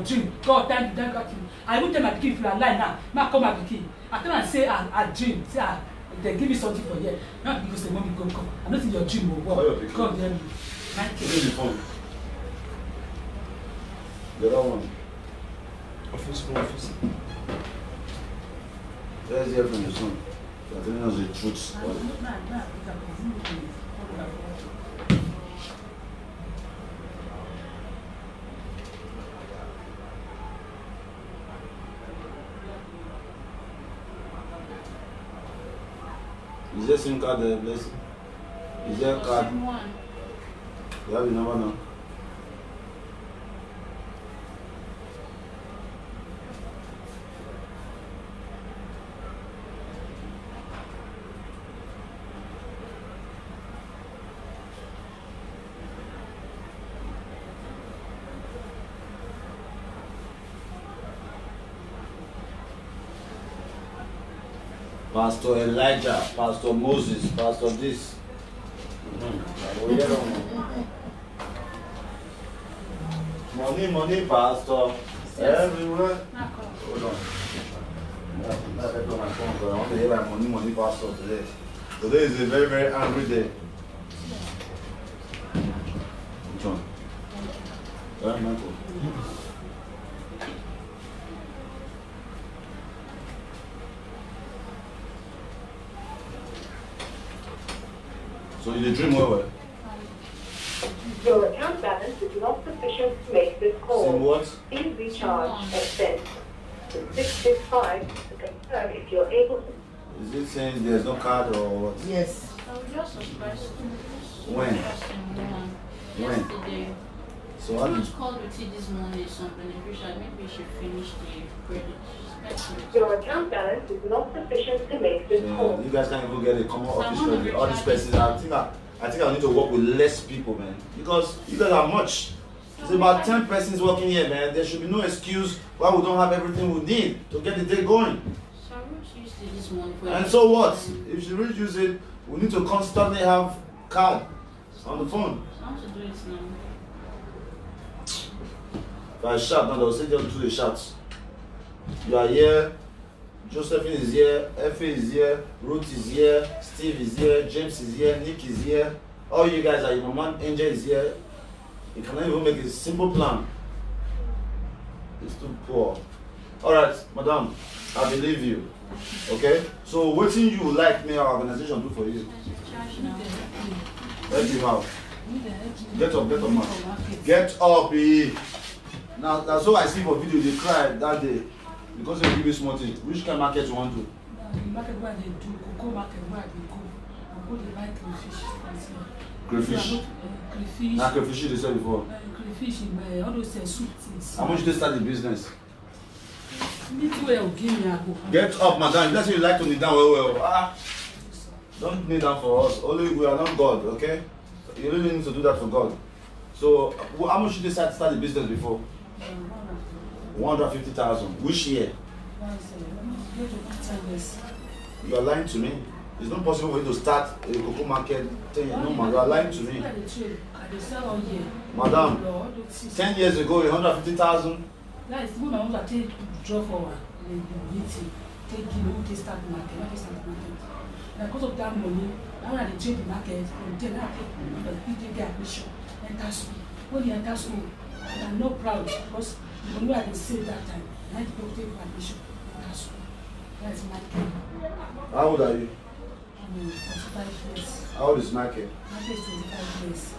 Speaker 11: dream. God, thank you. I even tell my pikin if you are lying now, I call my pikin. I tell am say I dream. Say they give me something for year. Not because they want me to come. I don't think your dream will work. Come hear me. Thank you.
Speaker 2: Where's the phone? The other one. Office. Let's hear from your son. You're telling us the truth. Is there SIM card there, please? Is there a card? You have the number now? Pastor Elijah, Pastor Moses, Pastor this. Money, Pastor. Everywhere. Hold on. I my phone, I want to hear like money, Pastor today. Today is a very, very angry day. Which one? Alright, Michael. So you dream well.
Speaker 12: Your account balance is not sufficient to make this call.
Speaker 2: Same what?
Speaker 12: Please recharge at cent 665 to confirm if you're able to.
Speaker 2: Is it saying there's no card or what?
Speaker 5: Yes.
Speaker 2: When?
Speaker 3: Yesterday.
Speaker 2: So how did
Speaker 3: Someone called with it this morning, some beneficiary. Maybe she finished the credit.
Speaker 12: Your account balance is not sufficient to make this call.
Speaker 2: you guys can't even get a common office credit. All these persons, I think I need to work with less people, man. Because you guys are much. It's about 10 persons working here, man. There should be no excuse why we don't have everything we need to get the day going.
Speaker 3: This morning for
Speaker 2: And so what? If she really use it, we need to constantly have card on the phone.
Speaker 3: I want to do it now.
Speaker 2: If I shout now, they'll say just do the shouts. You are here, Josephine is here, Effie is here, Ruth is here, Steve is here, James is here, Nick is here. All you guys are, your mama Angel is here. You cannot even make a simple plan. It's too poor. Alright, madam, I believe you. Okay? So what thing you like me our organization do for you? Help you out. Get up, man. Get up, eh. Now that's all I see for video, they cried that day. Because they give you small thing. Which kind of market you want to?
Speaker 11: The market where they do, cocoa market where they go. I go to buy crayfish.
Speaker 2: Crayfish?
Speaker 11: Crayfish.
Speaker 2: Now crayfish they said before.
Speaker 11: Crayfish in all those soup things.
Speaker 2: How much did they start the business?
Speaker 11: Get
Speaker 2: up, madam. That's what you like to kneel down well. Don't kneel down for us. Only we are not God, okay? You really need to do that for God. So, how much did they start the business before? 150,000. Which year? You are lying to me. It's not possible for you to start a cocoa market 10 years. No, man, you are lying to me. Madam, 10 years ago, 150,000.
Speaker 11: That is when I want to take draw forward the meeting, take start the market, and because of that money, I want to change the market from then I take the admission, enter school. When you enter school, I'm not proud because the money I can save that time, I had to go take admission, enter school. That's my case.
Speaker 2: How old are you?
Speaker 11: I'm 45 years.
Speaker 2: How old is Michael?
Speaker 11: Michael is 25 years.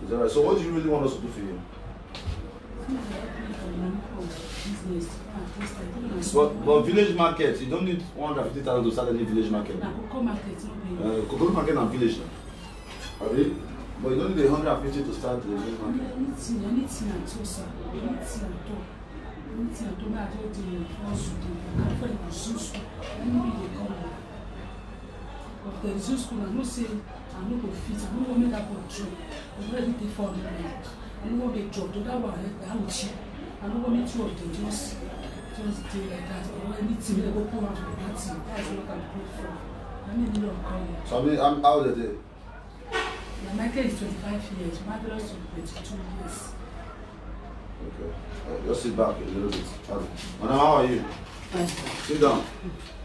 Speaker 2: Is that right? So what do you really want us to do for you? But village market, you don't need 150,000 to start any village market.
Speaker 11: Cocoa market,
Speaker 2: cocoa market and village. But you don't need 150 to start the village market.
Speaker 11: Anything at all, sir. Anything at all. Anything at all. I don't do but there is no school, I'm not saying I'm not going to fit, I'm not going to make that job. I'm ready to pay for it. I don't want to job, to that one, I will cheap. I don't want to of them, just do like that. Or anything, they go pull out of the party. That's what I'm going for. I mean, you don't call me.
Speaker 2: So I'm out of it.
Speaker 11: Michael is 25 years, Michael is 22 years.
Speaker 2: Okay. Just sit back a little bit. Madam, how are you? Sit down.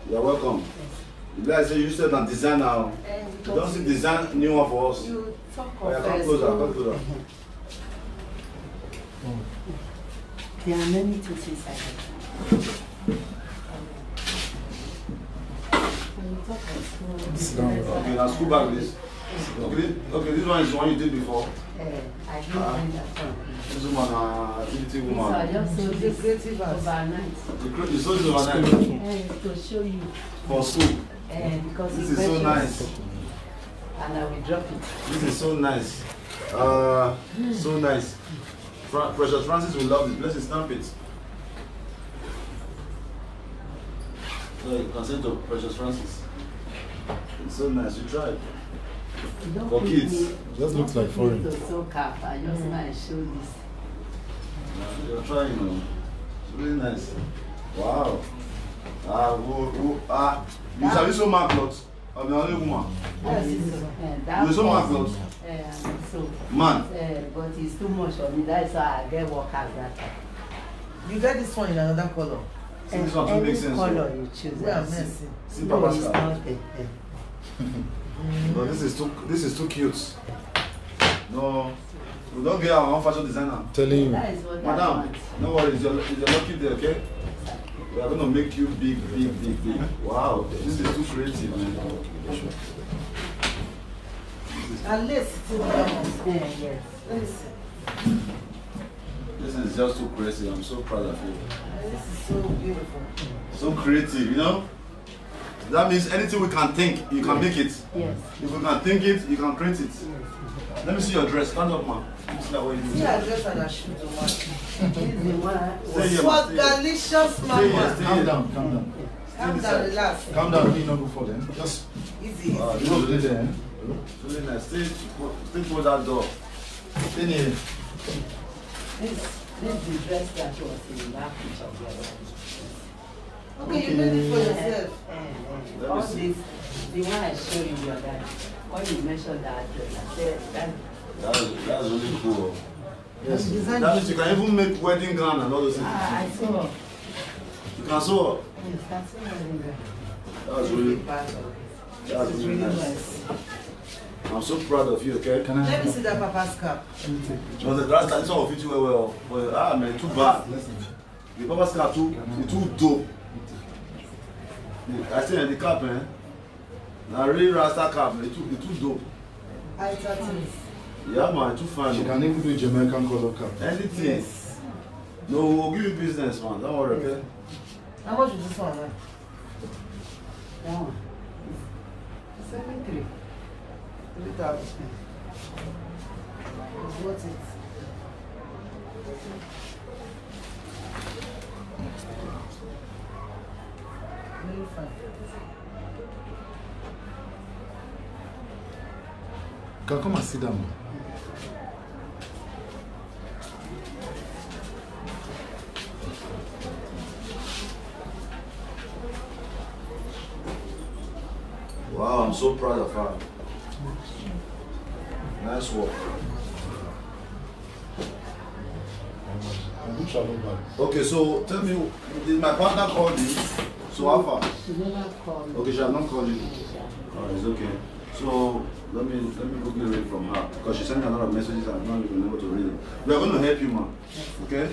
Speaker 2: You're welcome. You guys say you said that design now. You don't see design new one for us.
Speaker 5: You talk
Speaker 2: Come closer, come closer.
Speaker 5: There are many things inside.
Speaker 2: Okay, now school bag this. Okay, this one is the one you did before.
Speaker 5: I don't mind that one.
Speaker 2: This one, activity woman.
Speaker 5: So I just sold this overnight.
Speaker 2: You sold it overnight?
Speaker 5: To show you.
Speaker 2: For school?
Speaker 5: Because
Speaker 2: this is so nice.
Speaker 5: And I will drop it.
Speaker 2: This is so nice. So nice. Precious Francis will love it. Let's stamp it. So you can send to Precious Francis. It's so nice. You tried. For kids.
Speaker 7: Just looks like foreign.
Speaker 5: So cap. I just want to show this.
Speaker 2: You're trying, though. It's really nice. Wow. You shall use so many clothes. I'm the only woman. You so many clothes. Man.
Speaker 5: But it's too much for me. That's why I get workers that time. You get this one in another color.
Speaker 2: So this one makes sense.
Speaker 5: Color you choose.
Speaker 2: See,
Speaker 5: No, it's not.
Speaker 2: No, this is too cute. No, we don't get our own fashion designer.
Speaker 4: Telling you.
Speaker 10: That is what I
Speaker 2: Madam,
Speaker 10: want.
Speaker 2: no worries, you're lucky there, okay? We are going to make you big. Wow, this is too creative, man.
Speaker 5: At least two diamonds.
Speaker 10: Yes.
Speaker 5: Let me see.
Speaker 2: This is just too crazy. I'm so proud of you.
Speaker 5: This is so beautiful.
Speaker 2: So creative, you know? That means anything we can think, you can make it.
Speaker 10: Yes.
Speaker 2: If we can think it, you can print it. Let me see your dress. Stand up, man. Let me see that way you do.
Speaker 5: See her dress and her shoe to match.
Speaker 2: Stay here, man. Stay here.
Speaker 5: Swagalicious
Speaker 2: Stay
Speaker 5: mama.
Speaker 2: here.
Speaker 7: Calm down, calm down.
Speaker 5: Calm down, relax.
Speaker 7: Calm down, you not go for them. Just
Speaker 5: Easy.
Speaker 7: you know stay there.
Speaker 2: Really nice. Stay towards that door.
Speaker 7: Stay near.
Speaker 10: This is the dress that was in that picture.
Speaker 5: Okay, you made it for yourself.
Speaker 10: All this, the one I showed you the other day, when you mentioned that dress, I said
Speaker 2: That's really cool.
Speaker 7: Yes.
Speaker 2: That means you can even make wedding gown and all those things.
Speaker 10: I saw.
Speaker 2: You can sew.
Speaker 10: Yes, that's what
Speaker 2: That's really nice. I'm so proud of you, okay?
Speaker 7: Can I
Speaker 5: Let me see that papa's cap.
Speaker 2: No, the grass this one will fit you well. But man, too bad. The papa's cap too dope. I say the cap, man. Now really rasta cap, it too dope.
Speaker 5: I thought it.
Speaker 2: Yeah, man, too fine.
Speaker 7: She can even do Jamaican color cap.
Speaker 2: Anything.
Speaker 5: Yes.
Speaker 2: No, we'll give you business, man. Don't worry, okay?
Speaker 5: How much is this one, man?
Speaker 10: That one. 73.
Speaker 5: 3,000. It's worth it. Very fine.
Speaker 7: Can come and sit down.
Speaker 2: Wow, I'm so proud of her. Nice work.
Speaker 7: I do travel back.
Speaker 2: Okay, so tell me, did my partner call you? So how far?
Speaker 10: She never called me.
Speaker 2: Okay, she has not called you. Oh, it's okay. So let me quickly read from her because she sent me a lot of messages and I've not been able to read it. We are going to help you, man. Okay?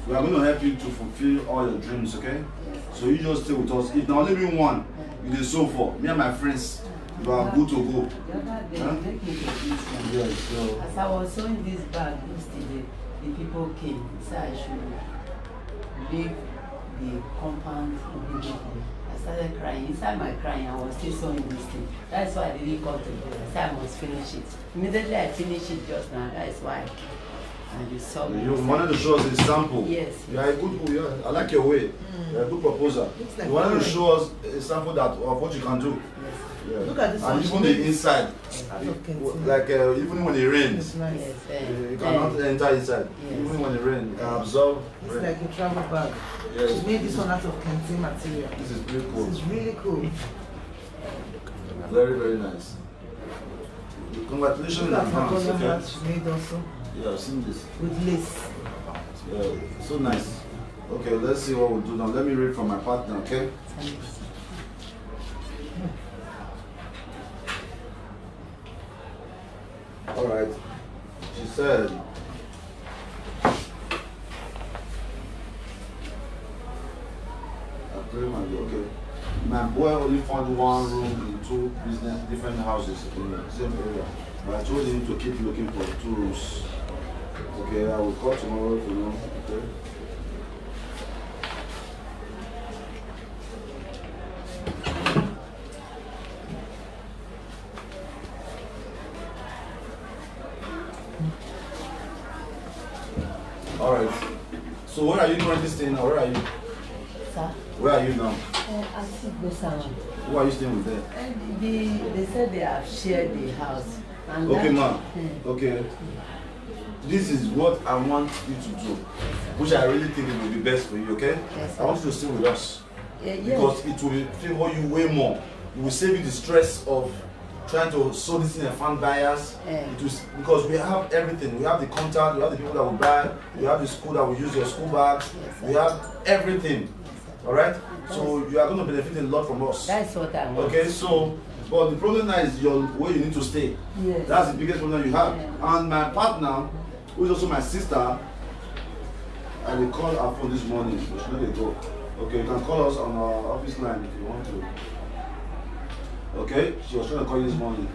Speaker 2: We are going to help you to fulfill all your dreams, okay? So you just stay with us. If now only be one, you did so for me and my friends. You are good to go.
Speaker 10: The other day,
Speaker 2: Huh?
Speaker 10: make me get this one.
Speaker 2: Yes, so
Speaker 10: As I was sewing this bag yesterday, the people came, said I should leave the compound immediately. I started crying. Inside my crying, I was still sewing this thing. That's why I didn't come to bed. I said I must finish it. Immediately I finished it just now. That is why. And you saw me.
Speaker 2: you wanted to show us a sample.
Speaker 10: Yes.
Speaker 2: You are a good, I like your way. You're a good proposer.
Speaker 5: Looks like
Speaker 2: You wanted to
Speaker 5: fine.
Speaker 2: show us a sample of what you can do.
Speaker 10: Yes.
Speaker 2: Yeah.
Speaker 5: Look at this
Speaker 2: And
Speaker 5: one.
Speaker 2: even the inside,
Speaker 5: Okay.
Speaker 2: like even when it rains,
Speaker 5: It's nice.
Speaker 10: Yes.
Speaker 2: you cannot enter inside.
Speaker 10: Yes.
Speaker 2: Even when it rains, you can absorb
Speaker 5: It's
Speaker 2: rain.
Speaker 5: like a travel bag.
Speaker 2: Yes.
Speaker 5: She made this one out of kente material.
Speaker 2: This is pretty cool.
Speaker 5: This is really cool.
Speaker 2: Very, very nice. Congratulations in
Speaker 5: Look at her
Speaker 2: advance,
Speaker 5: color hat
Speaker 2: okay?
Speaker 5: she made also
Speaker 2: Yeah, I've seen this.
Speaker 5: with lace.
Speaker 2: Yeah, so nice. Okay, let's see what we'll do now. Let me read from my partner, okay? Alright. She said, okay. My boy only found one room in two different houses in the same area. But I told him to keep looking for 2 rooms. Okay, I will call tomorrow to know. Okay. Alright. So where are you currently staying now? Where are you?
Speaker 10: Sir?
Speaker 2: Where are you now?
Speaker 10: I still go somewhere.
Speaker 2: Who are you staying with there?
Speaker 10: And they said they have shared the house. And
Speaker 2: Okay,
Speaker 10: that-
Speaker 2: ma'am. Okay. This is what I want you to do, which I really think it will be best for you, okay?
Speaker 10: Yes,
Speaker 2: I want you to stay with us.
Speaker 10: Yeah,
Speaker 2: Because it will favor you way more. It will save you the stress of trying to sell this in and find buyers. Because we have everything. We have the contact, we have the people that will buy, we have the school that will use your school bags, we have everything. Alright? So you are going to benefit a lot from us.
Speaker 10: That's what I want.
Speaker 2: Okay, so But the problem now is where you need to stay.
Speaker 5: Yes.
Speaker 2: That's the biggest problem you have. And my partner, who is also my sister, I will call her phone this morning. She know they go. Okay, you can call us on our office line if you want to. Okay, she was trying to call you this morning.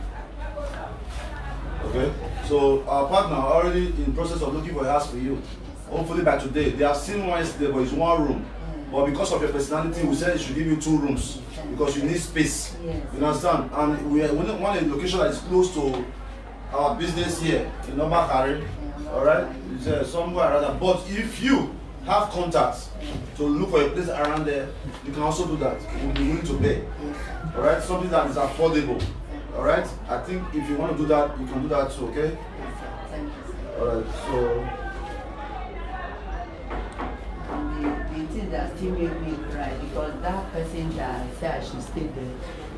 Speaker 2: Okay, so our partner already in process of looking for a house for you. Hopefully by today. They have seen one yesterday, but it's one room. But because of your personality, we said it should give you 2 rooms because you need space.
Speaker 5: Yes.
Speaker 2: You understand? And we want a location that is close to our business here in Obakari. Alright? It's somewhere around that. But if you have contacts to look for a place around there, you can also do that. We'll be willing to pay. Alright? Something that is affordable. Alright? I think if you want to do that, you can do that too, okay? Alright, so
Speaker 13: the thing that still make me cry because that person that said I should stay there,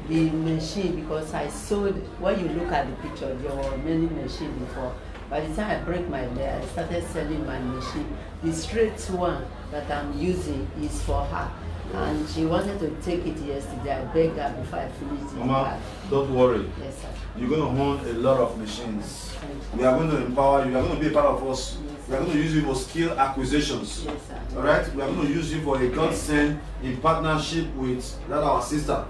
Speaker 13: the machine, because I sold, when you look at the picture, there were many machines before. By the time I break my leg, I started selling my machine. The straight one that I'm using is for her. And she wanted to take it yesterday. I begged her before I finished it.
Speaker 2: Mama, don't worry.
Speaker 13: Yes, sir.
Speaker 2: You're going to own a lot of machines. We are going to empower you. You are going to be a part of us.
Speaker 13: Yes,
Speaker 2: we are going to use you for skill acquisitions.
Speaker 13: Yes, sir.
Speaker 2: Alright? We are going to use you for a Godsent in partnership with that our sister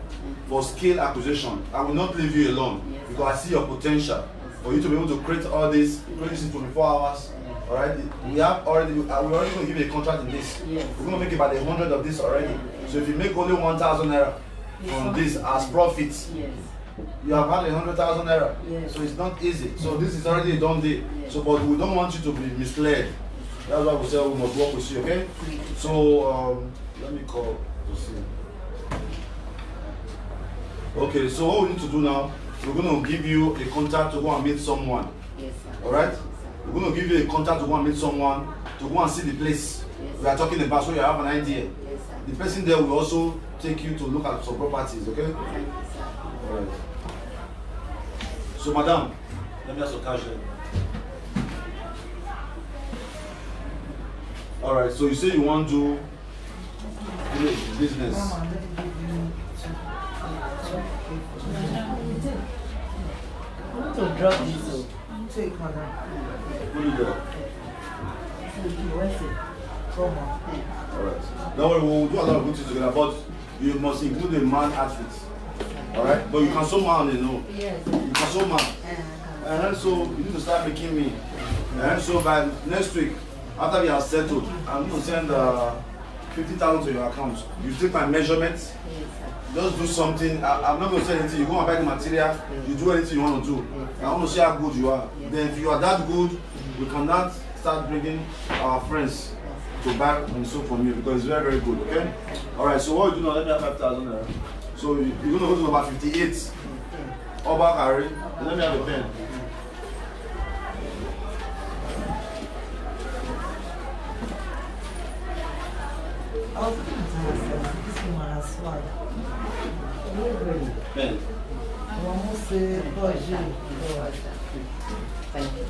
Speaker 2: for skill acquisition. I will not leave you alone because I see your potential for you to be able to create all this, create this in 24 hours. Alright? We have already, we're already going to give you a contract in this.
Speaker 13: Yes.
Speaker 2: We're going to make about 100 of this already. So if you make only 1,000 naira from this as profits,
Speaker 13: Yes.
Speaker 2: you have had 100,000 naira.
Speaker 13: Yes.
Speaker 2: So it's not easy. So this is already a done deal. So, but we don't want you to be misled. That's why we say we must work with you, okay? So let me call to see. Okay, so what we need to do now, we're going to give you a contact to go and meet someone.
Speaker 13: Yes, sir.
Speaker 2: Alright? We're going to give you a contact to go and meet someone, to go and see the place we are talking about so you have an idea.
Speaker 13: Yes, sir.
Speaker 2: The person there will also take you to look at some properties, okay?
Speaker 13: Thank you, sir.
Speaker 2: Alright. So, madam, let me ask you a question. Alright, so you say you want to do a business.
Speaker 5: Mama, let me give you
Speaker 13: I want to drop this.
Speaker 5: take, madam.
Speaker 2: What do you do?
Speaker 13: Where's it?
Speaker 5: Trauma.
Speaker 2: Alright. Don't worry, we'll do a lot of good things together, but you must include a man outfit. Alright? But you can sew man, you know.
Speaker 13: Yes.
Speaker 2: You can sew man. And so you need to start making me. And so by next week, after we are settled, I'm going to send 50,000 to your account. You take my measurements. Just do something. I'm not going to say anything. You go and buy the material. You do anything you want to do. I want to see how good you are. Then if you are that good, we can now start bringing our friends to buy and sew from you because it's very, very good. Okay? Alright, so what you do now, let me have 5,000 naira. So you're going to go to number 58. Obakari. Let me have a pen.
Speaker 5: I was going to ask this woman has swag.
Speaker 2: Pen.
Speaker 5: I want to say, budget.
Speaker 13: Thank you.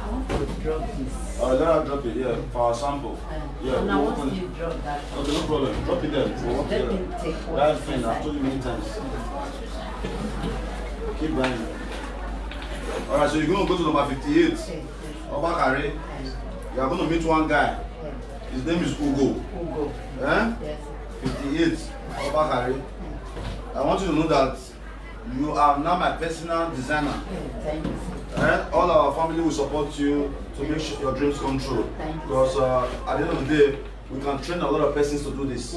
Speaker 13: I want to drop this.
Speaker 2: Let her drop it, yeah, for our sample. Yeah,
Speaker 13: And I
Speaker 2: we'll
Speaker 13: want
Speaker 2: open
Speaker 13: you
Speaker 2: it.
Speaker 13: to drop that.
Speaker 2: Okay, no problem. Drop it there. We'll work
Speaker 13: Let
Speaker 2: together.
Speaker 13: me take one.
Speaker 2: That's fine. I've told you many times. Keep buying. Alright, so you're going to go to number 58. Obakari. You are going to meet one guy. His name is Ugo.
Speaker 13: Ugo.
Speaker 2: Eh?
Speaker 13: Yes.
Speaker 2: 58. Obakari. I want you to know that you are now my personal designer.
Speaker 13: Thank you.
Speaker 2: All our family will support you to make sure your dreams come true. Because at the end of the day, we can train a lot of persons to do this.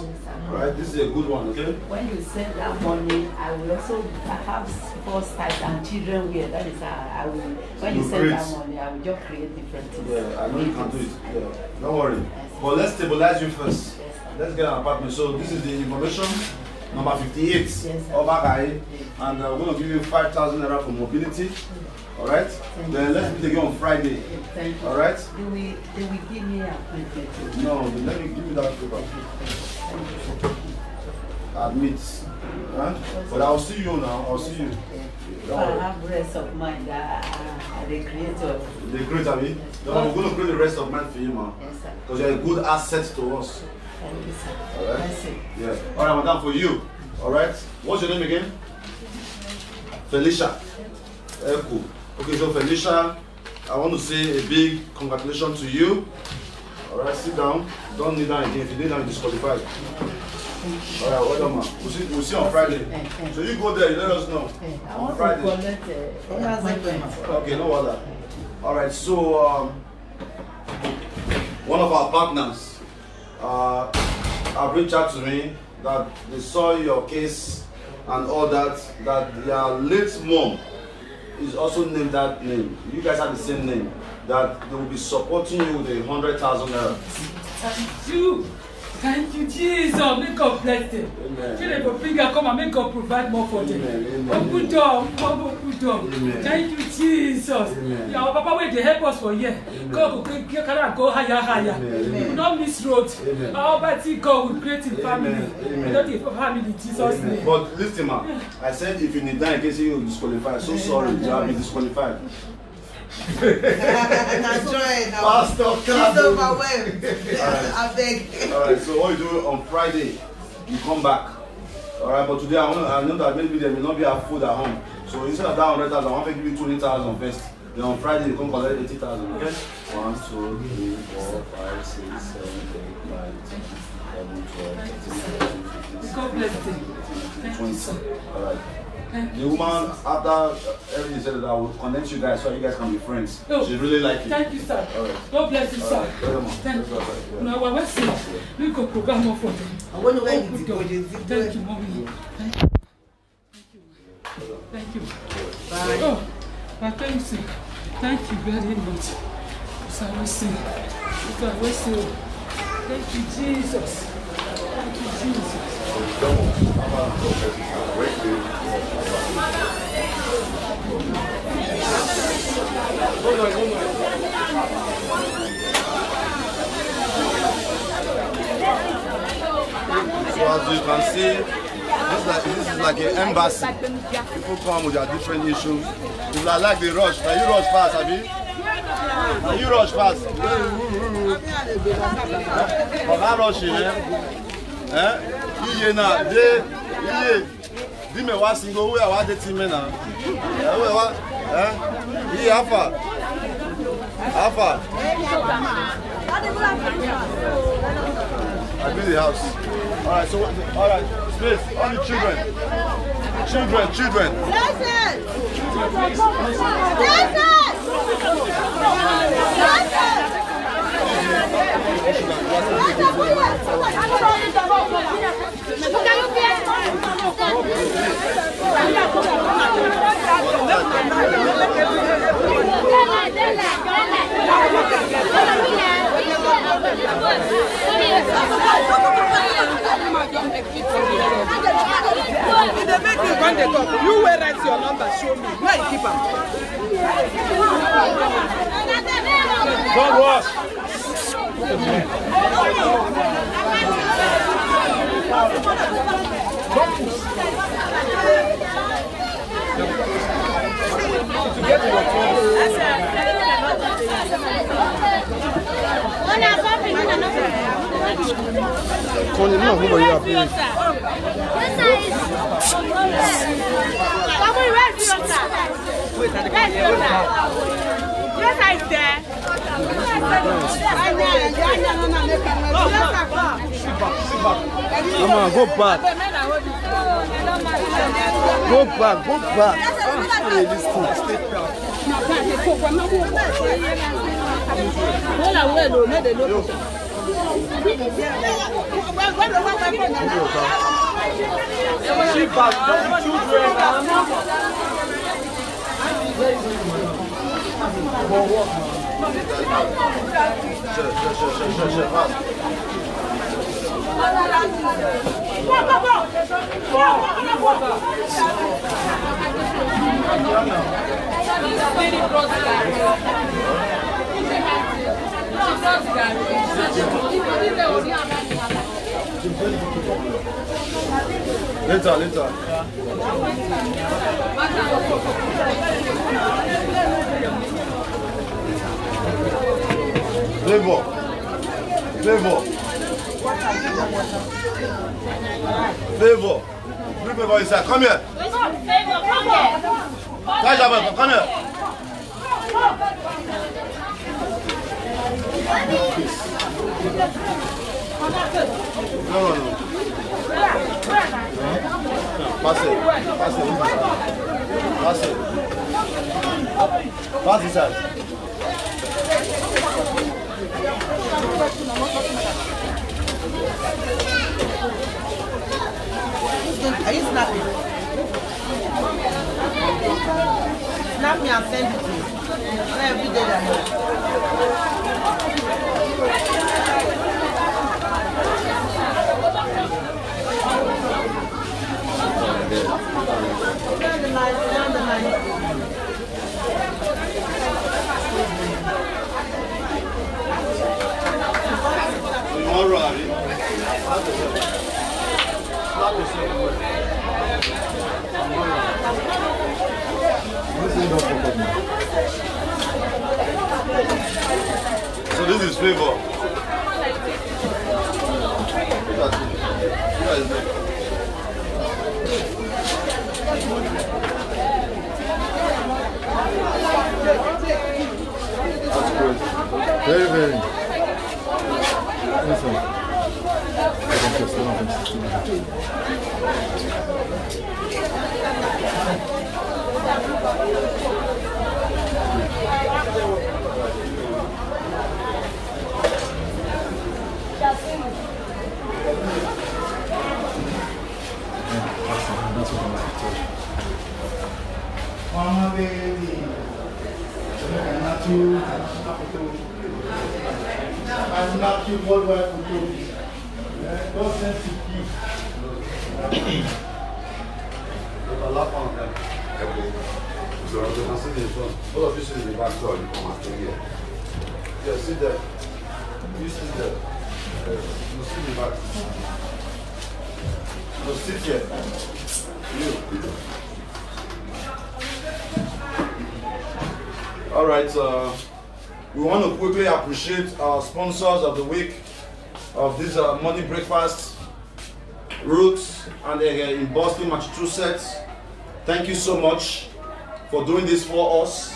Speaker 2: Right? This is a good one, okay?
Speaker 13: When you send that money, I will also have sports types and children wear. That is how I will. When you send that money, I will just create different things.
Speaker 2: Yeah, I know you can do it. Yeah. Don't worry. But let's stabilize you first. Let's get an apartment. So this is the information. Number 58. Obakari. And we're going to give you 5,000 naira for mobility. Alright? Then let's meet again on Friday.
Speaker 13: Thank you.
Speaker 2: Alright?
Speaker 13: They will give me an appointment.
Speaker 2: No, let me give you that paper. Admit. Huh? But I'll see you now. I'll see you.
Speaker 13: If I have rest of mind, the creator.
Speaker 2: The creator, me? No, we're going to create the rest of mine for you, man.
Speaker 13: Yes, sir.
Speaker 2: Because you're a good asset to us.
Speaker 13: Thank you, sir.
Speaker 2: All right?
Speaker 13: That's it.
Speaker 2: Yeah. All right, madam, for you. All right? What's your name again? Felicia. Cool. Okay, so Felicia, I want to say a big congratulations to you. All right, sit down. Don't kneel down again. If you kneel down, you're disqualified. All right, well done, man. We'll see on Friday. So you go there, you let us know. On Friday. Okay, no bother. All right, so one of our partners have reached out to me that they saw your case and all that their late mom is also named that name. You guys have the same name. That they will be supporting you with 100,000 naira.
Speaker 11: Thank you, Jesus. Make God bless them. Children for bigger come and make God provide more for them. Open door, open door. Thank you, Jesus. Yeah, our Papa, wait, they help us for year. God will go higher, higher. We will not miss road. Our Almighty God will create a family. We don't give a family in Jesus' name.
Speaker 2: But listen, man, I said if you need that in case you will disqualify. So sorry, you have been disqualified.
Speaker 5: Pastor, she's overwhelmed. I beg.
Speaker 2: All right, so what you do on Friday, you come back. All right, but today I know that maybe there may not be a food at home. So instead of that 100,000, I want to give you 20,000 first. Then on Friday you come collect 80,000. Okay? 1, 2, 3, 4, 5, 6, 7, 8, 9, 10, 11, 12, 13, 14, 15, 16, 17, 18, 20. All right. The woman, after everything said that I would connect you guys so you guys can be friends.
Speaker 11: Oh,
Speaker 2: she really like you.
Speaker 11: Thank you, sir.
Speaker 2: All right.
Speaker 11: God bless you, sir. Thank you. No, we're saying we could program more for them.
Speaker 5: I want to
Speaker 11: Thank you, mommy. Thank you. Thank you.
Speaker 5: Bye.
Speaker 11: Oh, but thank you. Thank you very much. So I will say, thank you, Jesus. Thank you, Jesus.
Speaker 2: So as you can see, this is like an embassy. People come with their different issues. If I like the rush, can you rush fast, Abi? Can you rush fast? For that rushing, iye na de iye di me wa single we wa de team na we wa iye afa I build the house. All right, so all right, space, all the children.
Speaker 9: You will write your number, show me. Where you keep them?
Speaker 6: Don't rush. To get your Tony, no, who are you up here? Come on, go back. Go back. She back, children.
Speaker 2: Later. Flavor. Favor. Bring favor inside. Come here.
Speaker 3: Favor, come here.
Speaker 2: Come here. No. Pass it. Pass inside.
Speaker 5: Are you snapping? Snap me and send it to me. Not every day that
Speaker 2: So this is favor. That's good.
Speaker 7: Very. Listen.
Speaker 2: Mama baby. I'm not you worldwide for you. Godsent to you. There's a lot on them. Okay. So you can sit in front. All of you sit in the back door. You come after here. Yeah, sit there. You sit there. You sit in the back. No, sit here. You. All right. We want to quickly appreciate our sponsors of the week of this morning breakfast, Roots, and in Boston, Massachusetts. Thank you so much for doing this for us.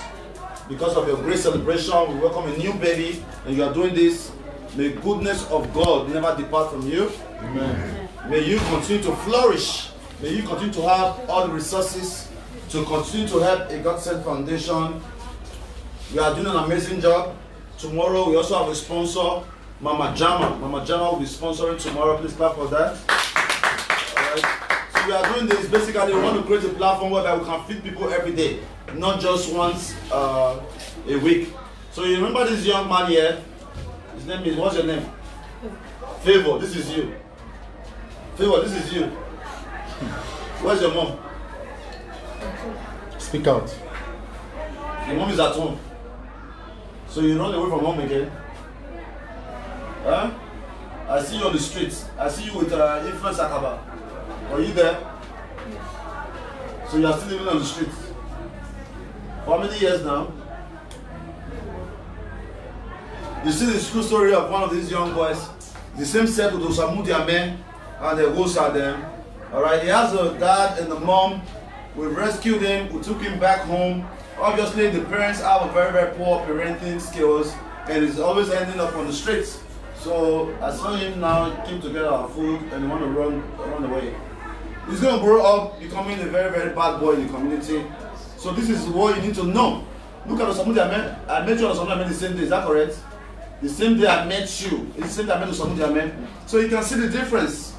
Speaker 2: Because of your great celebration, we welcome a new baby, and you are doing this. May goodness of God never depart from you.
Speaker 7: Amen.
Speaker 2: May you continue to flourish. May you continue to have all the resources to continue to help a Godsent Foundation. We are doing an amazing job. Tomorrow we also have a sponsor, Mama Jama. Mama Jama will be sponsoring tomorrow. Please clap for that. Alright. So we are doing this. Basically, we want to create a platform where we can feed people every day, not just once a week. So you remember this young man here? His name is, what's your name? Favor. This is you. Favor, this is you. Where's your mom?
Speaker 7: Speak out.
Speaker 2: Your mom is at home. So you run away from home again? Huh? I see you on the streets. I see you with Influence Akaba. Are you there? So you are still living on the streets. For how many years now? You see the school story of one of these young boys. The same set with Osamudi Ame and the hosts are them. Alright, he has a dad and a mom. We rescued him, we took him back home. Obviously, the parents have a very, very poor parenting skills and he's always ending up on the streets. So I saw him now, he came to get our food and he want to run away. He's going to grow up becoming a very, very bad boy in the community. So this is what you need to know. Look at Osamudi Ame. I met you on Osamudi Ame the same day, is that correct? The same day I met you, it's the same day I met Osamudi Ame. So you can see the difference.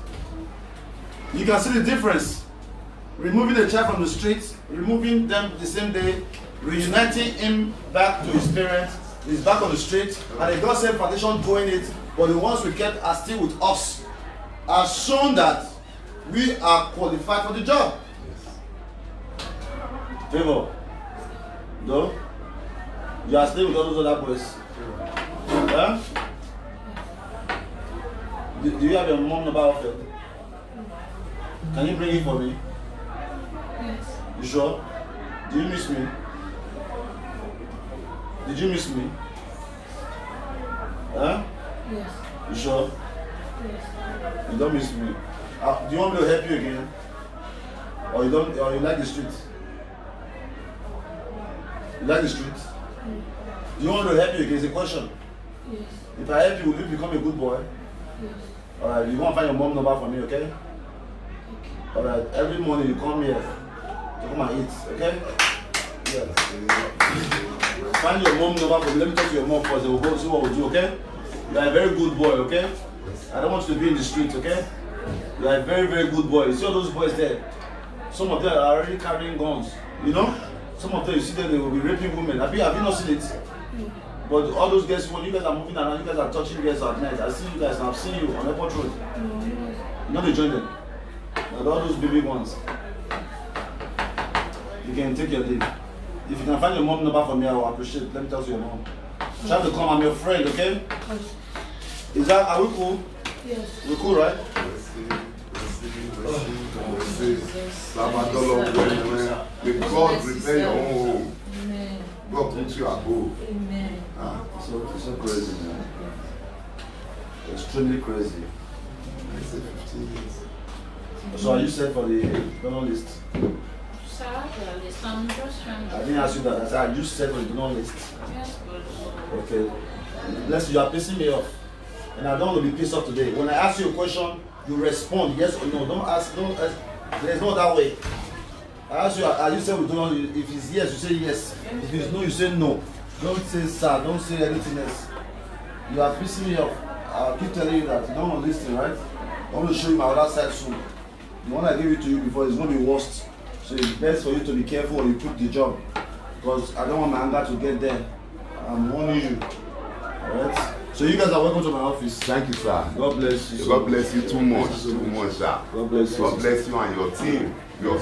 Speaker 2: You can see the difference. Removing the child from the streets, removing them the same day, reuniting him back to his parents, he's back on the street, and the Godsent Foundation doing it, but the ones we kept are still with us, has shown that we are qualified for the job. Favor, no? You are still with all those other boys. Huh? Do you have your mom number off it? Can you bring it for me?
Speaker 11: Yes.
Speaker 2: You sure? Do you miss me? Did you miss me? Huh?
Speaker 11: Yes.
Speaker 2: You sure? You don't miss me. Do you want me to help you again? Or you don't? Or you like the streets? You like the streets? Do you want me to help you again? It's a question.
Speaker 11: Yes.
Speaker 2: If I help you, will you become a good boy?
Speaker 11: Yes.
Speaker 2: Alright, you want to find your mom number for me, okay? Alright, every morning you come here to come and eat, okay? Yes. Find your mom number for me. Let me talk to your mom first. We'll go see what we'll do, okay? You are a very good boy, okay? I don't want you to be in the street, okay? You are a very, very good boy. You see all those boys there? Some of them are already carrying guns, you know? Some of them, you see them, they will be raping women. Have you not seen it? But all those guys, when you guys are moving around, you guys are touching girls at night. I see you guys and I've seen you on Airport Road. You know they join them. And all those baby ones. You can take your leave. If you can find your mom number for me, I will appreciate it. Let me talk to your mom. Try to come, I'm your friend, okay? Is that, are we cool?
Speaker 11: Yes.
Speaker 2: We're cool, right?
Speaker 14: May God prepare your own home.
Speaker 11: Amen.
Speaker 14: God put you above.
Speaker 11: Amen.
Speaker 2: It's so crazy, man. Extremely crazy.
Speaker 14: I say 15 years.
Speaker 2: So are you set for the donor list?
Speaker 3: Sir, I'm just trying to...
Speaker 2: I didn't ask you that. I said, are you set for the donor list?
Speaker 3: Yes, but...
Speaker 2: Okay. Listen, you are pissing me off. And I don't want to be pissed off today. When I ask you a question, you respond yes or no. Don't ask. There's no that way. I ask you, are you set with donor? If it's yes, you say yes. If it's no, you say no. Don't say sir. Don't say anything else. You are pissing me off. I'll keep telling you that. You don't want to listen, right? I want to show you my other side soon. The one I gave it to you before is going to be worst. So it's best for you to be careful when you quit the job. Because I don't want my anger to get there. I'm warning you. Alright? So you guys are welcome to my office.
Speaker 14: Thank you, sir.
Speaker 2: God bless you.
Speaker 14: God bless you too much. Too much, sir.
Speaker 2: God bless you.
Speaker 14: God bless you and your team, your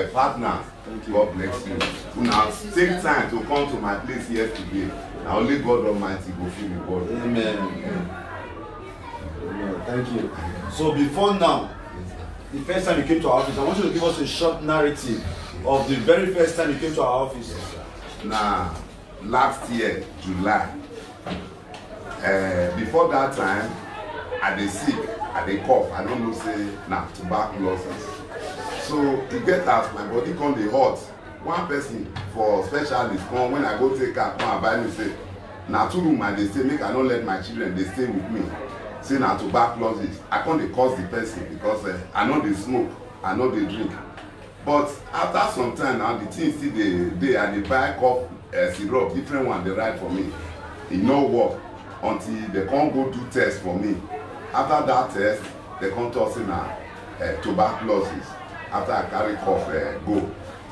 Speaker 14: partners. God bless you. Now take time to come to my place yesterday. Now only God Almighty will feel the word.
Speaker 2: Amen. Amen. Thank you. So before now, the first time you came to our office, I want you to give us a short narrative of the very first time you came to our office.
Speaker 14: Now, last year, July. Before that time, I dey sick, I dey cough, I don't know say na tuberculosis. So e get as my body come dey hot. One person for specialist come when I go take her come advise me say na 2 room I dey stay, make I no let my children dey stay with me. Say na tuberculosis. I come dey curse the person because I no dey smoke, I no dey drink. But after some time now, the thing still dey I dey buy cough syrup, different one dey write for me. E no work until they come go do test for me. After that test, they come talk say na tuberculosis. After I carry cough go.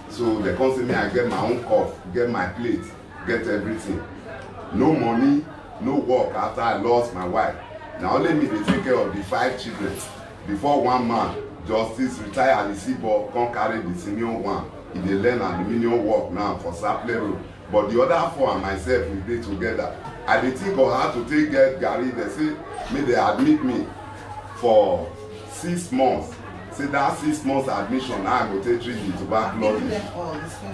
Speaker 14: So they come say me I get my own cough, get my plate, get everything. No money, no work after I lost my wife. Na only me dey take care of the 5 children. Before one man, Justice retire at the seaboard, come carry the senior one. He dey learn aluminium work now for Saple Road. But the other 4 and myself, we dey together. I dey think of how to take get garri. They say make they admit me for 6 months. Say that 6 months admission now I go take treat the tuberculosis.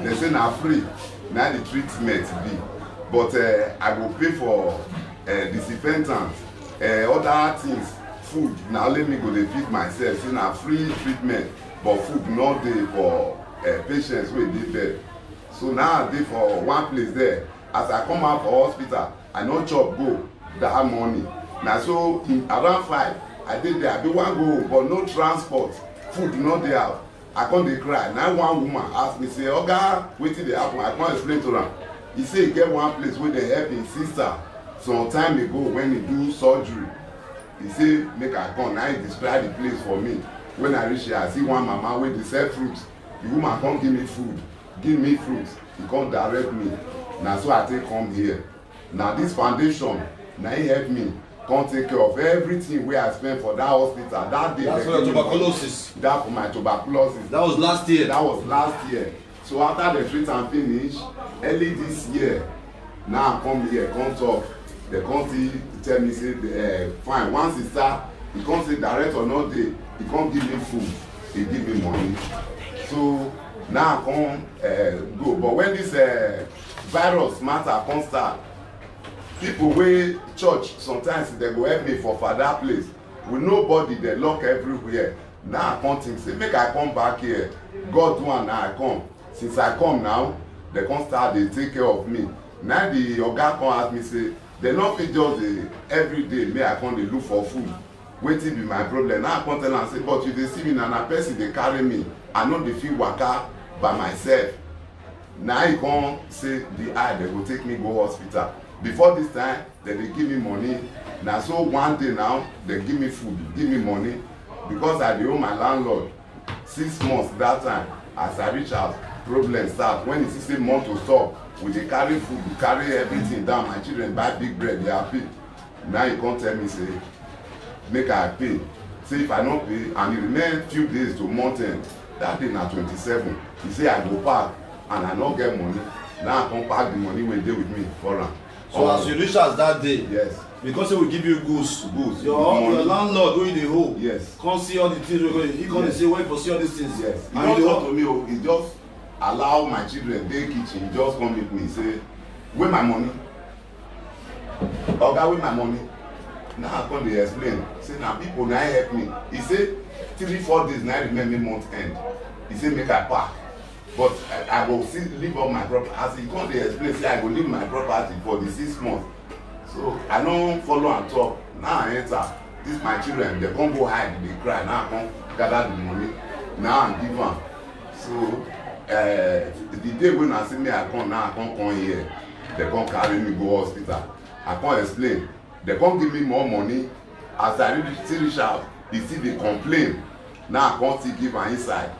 Speaker 14: They say na free, na the treatment be. But I go pay for disinfectant, other things, food. Na only me go dey feed myself. Say na free treatment, but food no dey for patients wey dey there. So now I dey for one place there. As I come out for hospital, I no chop go that morning. Na so around 5, I dey there. I be wan go home, but no transport, food no dey out. I come dey cry. Now one woman ask me say, "Oga, wetin dey happen?" I come explain to am. He say he get one place wey dey help him sister some time ago when he do surgery. He say make I come. Now he describe the place for me. When I reach here, I see one mama wey dey sell fruits. The woman come give me food, give me fruits. He come direct me. Na so I take come here. Na this foundation na he help me come take care of everything wey I spend for that hospital that day.
Speaker 2: That's for your tuberculosis.
Speaker 14: That for my tuberculosis.
Speaker 2: That was last year.
Speaker 14: That was last year. So after the treat am finish, early this year, now I come here, come talk. They come tell me say fine. Once he start, he come say director no dey. He come give me food. He give me money. So now I come go. But when this virus matter come start, people wey church sometimes they go help me for that place. with nobody, they lock everywhere. Now I come think say make I come back here. God do am now I come. Since I come now, they come start dey take care of me. Now the oga come ask me say they no fit just dey every day make I come dey look for food. Wetin be my problem? Now I come tell am say but you dey see me na person dey carry me. I no dey fit waka by myself. Now he come say the eye they go take me go hospital. Before this time they dey give me money. Na so one day now they give me food, give me money because I dey owe my landlord 6 months that time. As I reach out, problem start. When he see say month to stop, we dey carry food, we carry everything down. My children buy big bread, they happy. Now he come tell me say make I pay. Say if I no pay and e remain few days to month end, that day na 27. He say I go pack and I no get money. Now I come pack the money wey dey with me for am.
Speaker 2: So as you reach us that day,
Speaker 14: yes,
Speaker 2: because say we give you goods, your landlord wey you dey owe,
Speaker 14: yes,
Speaker 2: come see all the things wey go, he come dey say where you for see all these things.
Speaker 14: Yes, he
Speaker 2: and
Speaker 14: just talk to me o, he just allow my children dey kitchen, he just come meet me say where my money? Oga, where my money? Now I come dey explain say na people na help me. He say 3-4 days na remain me month end. He say make I pack. But I go still leave all my property. As he come dey explain say I go leave my property for the 6 months. So I no follow am talk. Now I enter. This my children, they come go hide, they cry. Now I come gather the money. Now I give am. So the day when I see me, I come here. They come carry me go hospital. I come explain. They come give me more money. As I reach out, they see they complain. Now I come still give am inside.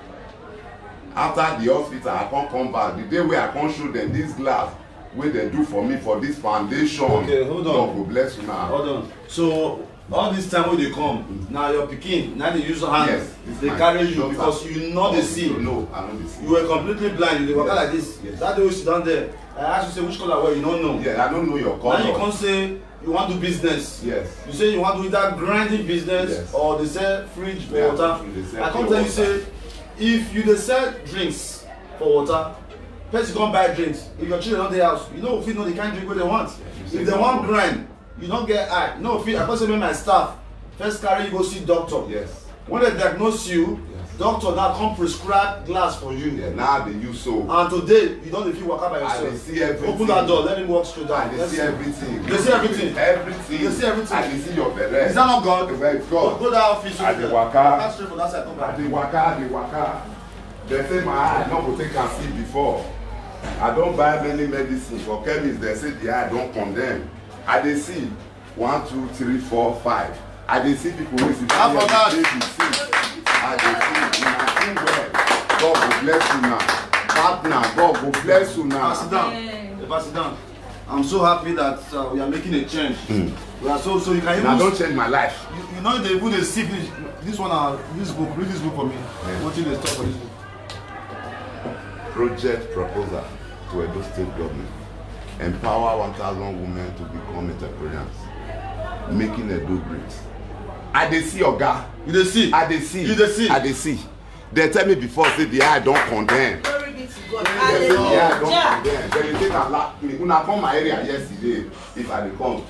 Speaker 14: After the hospital, I can't come back. The day where I can't show them this glass, where they do for me for this foundation.
Speaker 2: Okay, hold on.
Speaker 14: God go bless you now.
Speaker 2: Hold on. So all this time when they come, now your pikin, now they use your hand.
Speaker 14: Yes,
Speaker 2: they carry you because you know the see.
Speaker 14: No, I know the see.
Speaker 2: You were completely blind. You were
Speaker 14: yes.
Speaker 2: like this.
Speaker 14: Yes.
Speaker 2: That day you sit down there. I asked you say which color were you don't know.
Speaker 14: Yeah, I don't know your color.
Speaker 2: Now you come say you want to do business.
Speaker 14: Yes.
Speaker 2: You say you want to do either grinding business
Speaker 14: yes.
Speaker 2: or they sell fridge for
Speaker 14: yeah,
Speaker 2: water. I come tell you say if you dey sell drinks for water, person come buy drinks. If your children not dey house, you know fit know the kind drink wey they want. If they want grind, you don't get eye. No fit. I come say make my staff first carry you go see doctor.
Speaker 14: Yes.
Speaker 2: When they diagnose you, yes. Doctor now come prescribe glass for you.
Speaker 14: Yeah, now they use so.
Speaker 2: And today you don't feel waka by yourself.
Speaker 14: I see everything.
Speaker 2: Open that door, let him walk straight down.
Speaker 14: I see everything.
Speaker 2: They see everything.
Speaker 14: Everything.
Speaker 2: They see everything.
Speaker 14: I see your beret.
Speaker 2: Is that not God?
Speaker 14: It's God.
Speaker 2: Go that office.
Speaker 14: I dey waka.
Speaker 2: Waka straight for that side. Come back.
Speaker 14: I dey waka. They say my eye no go take am see before. I don buy many medicine for chemist. They say the eye don condemn. I dey see 1, 2, 3, 4, 5. I dey see people wey see.
Speaker 2: I forgot.
Speaker 14: I dey see una sing well. God go bless you now. Partner, God go bless you now.
Speaker 2: Sit down. Sit down. I'm so happy that we are making a change. We are so you can even.
Speaker 14: I don change my life.
Speaker 2: You know they even dey see this one. This book. Read this book for me. What thing they talk for this book?
Speaker 14: Project proposal to Edo State government. Empower 1,000 women to become entrepreneurs. Making Edo great. I dey see oga.
Speaker 2: You dey see?
Speaker 14: I dey see.
Speaker 2: You dey see?
Speaker 14: I dey see. They tell me before say the eye don condemn.
Speaker 5: Glory be to God.
Speaker 14: They say the eye don
Speaker 5: Hallelujah.
Speaker 14: condemn. They dey take alert me. Una come my area yesterday if I dey come.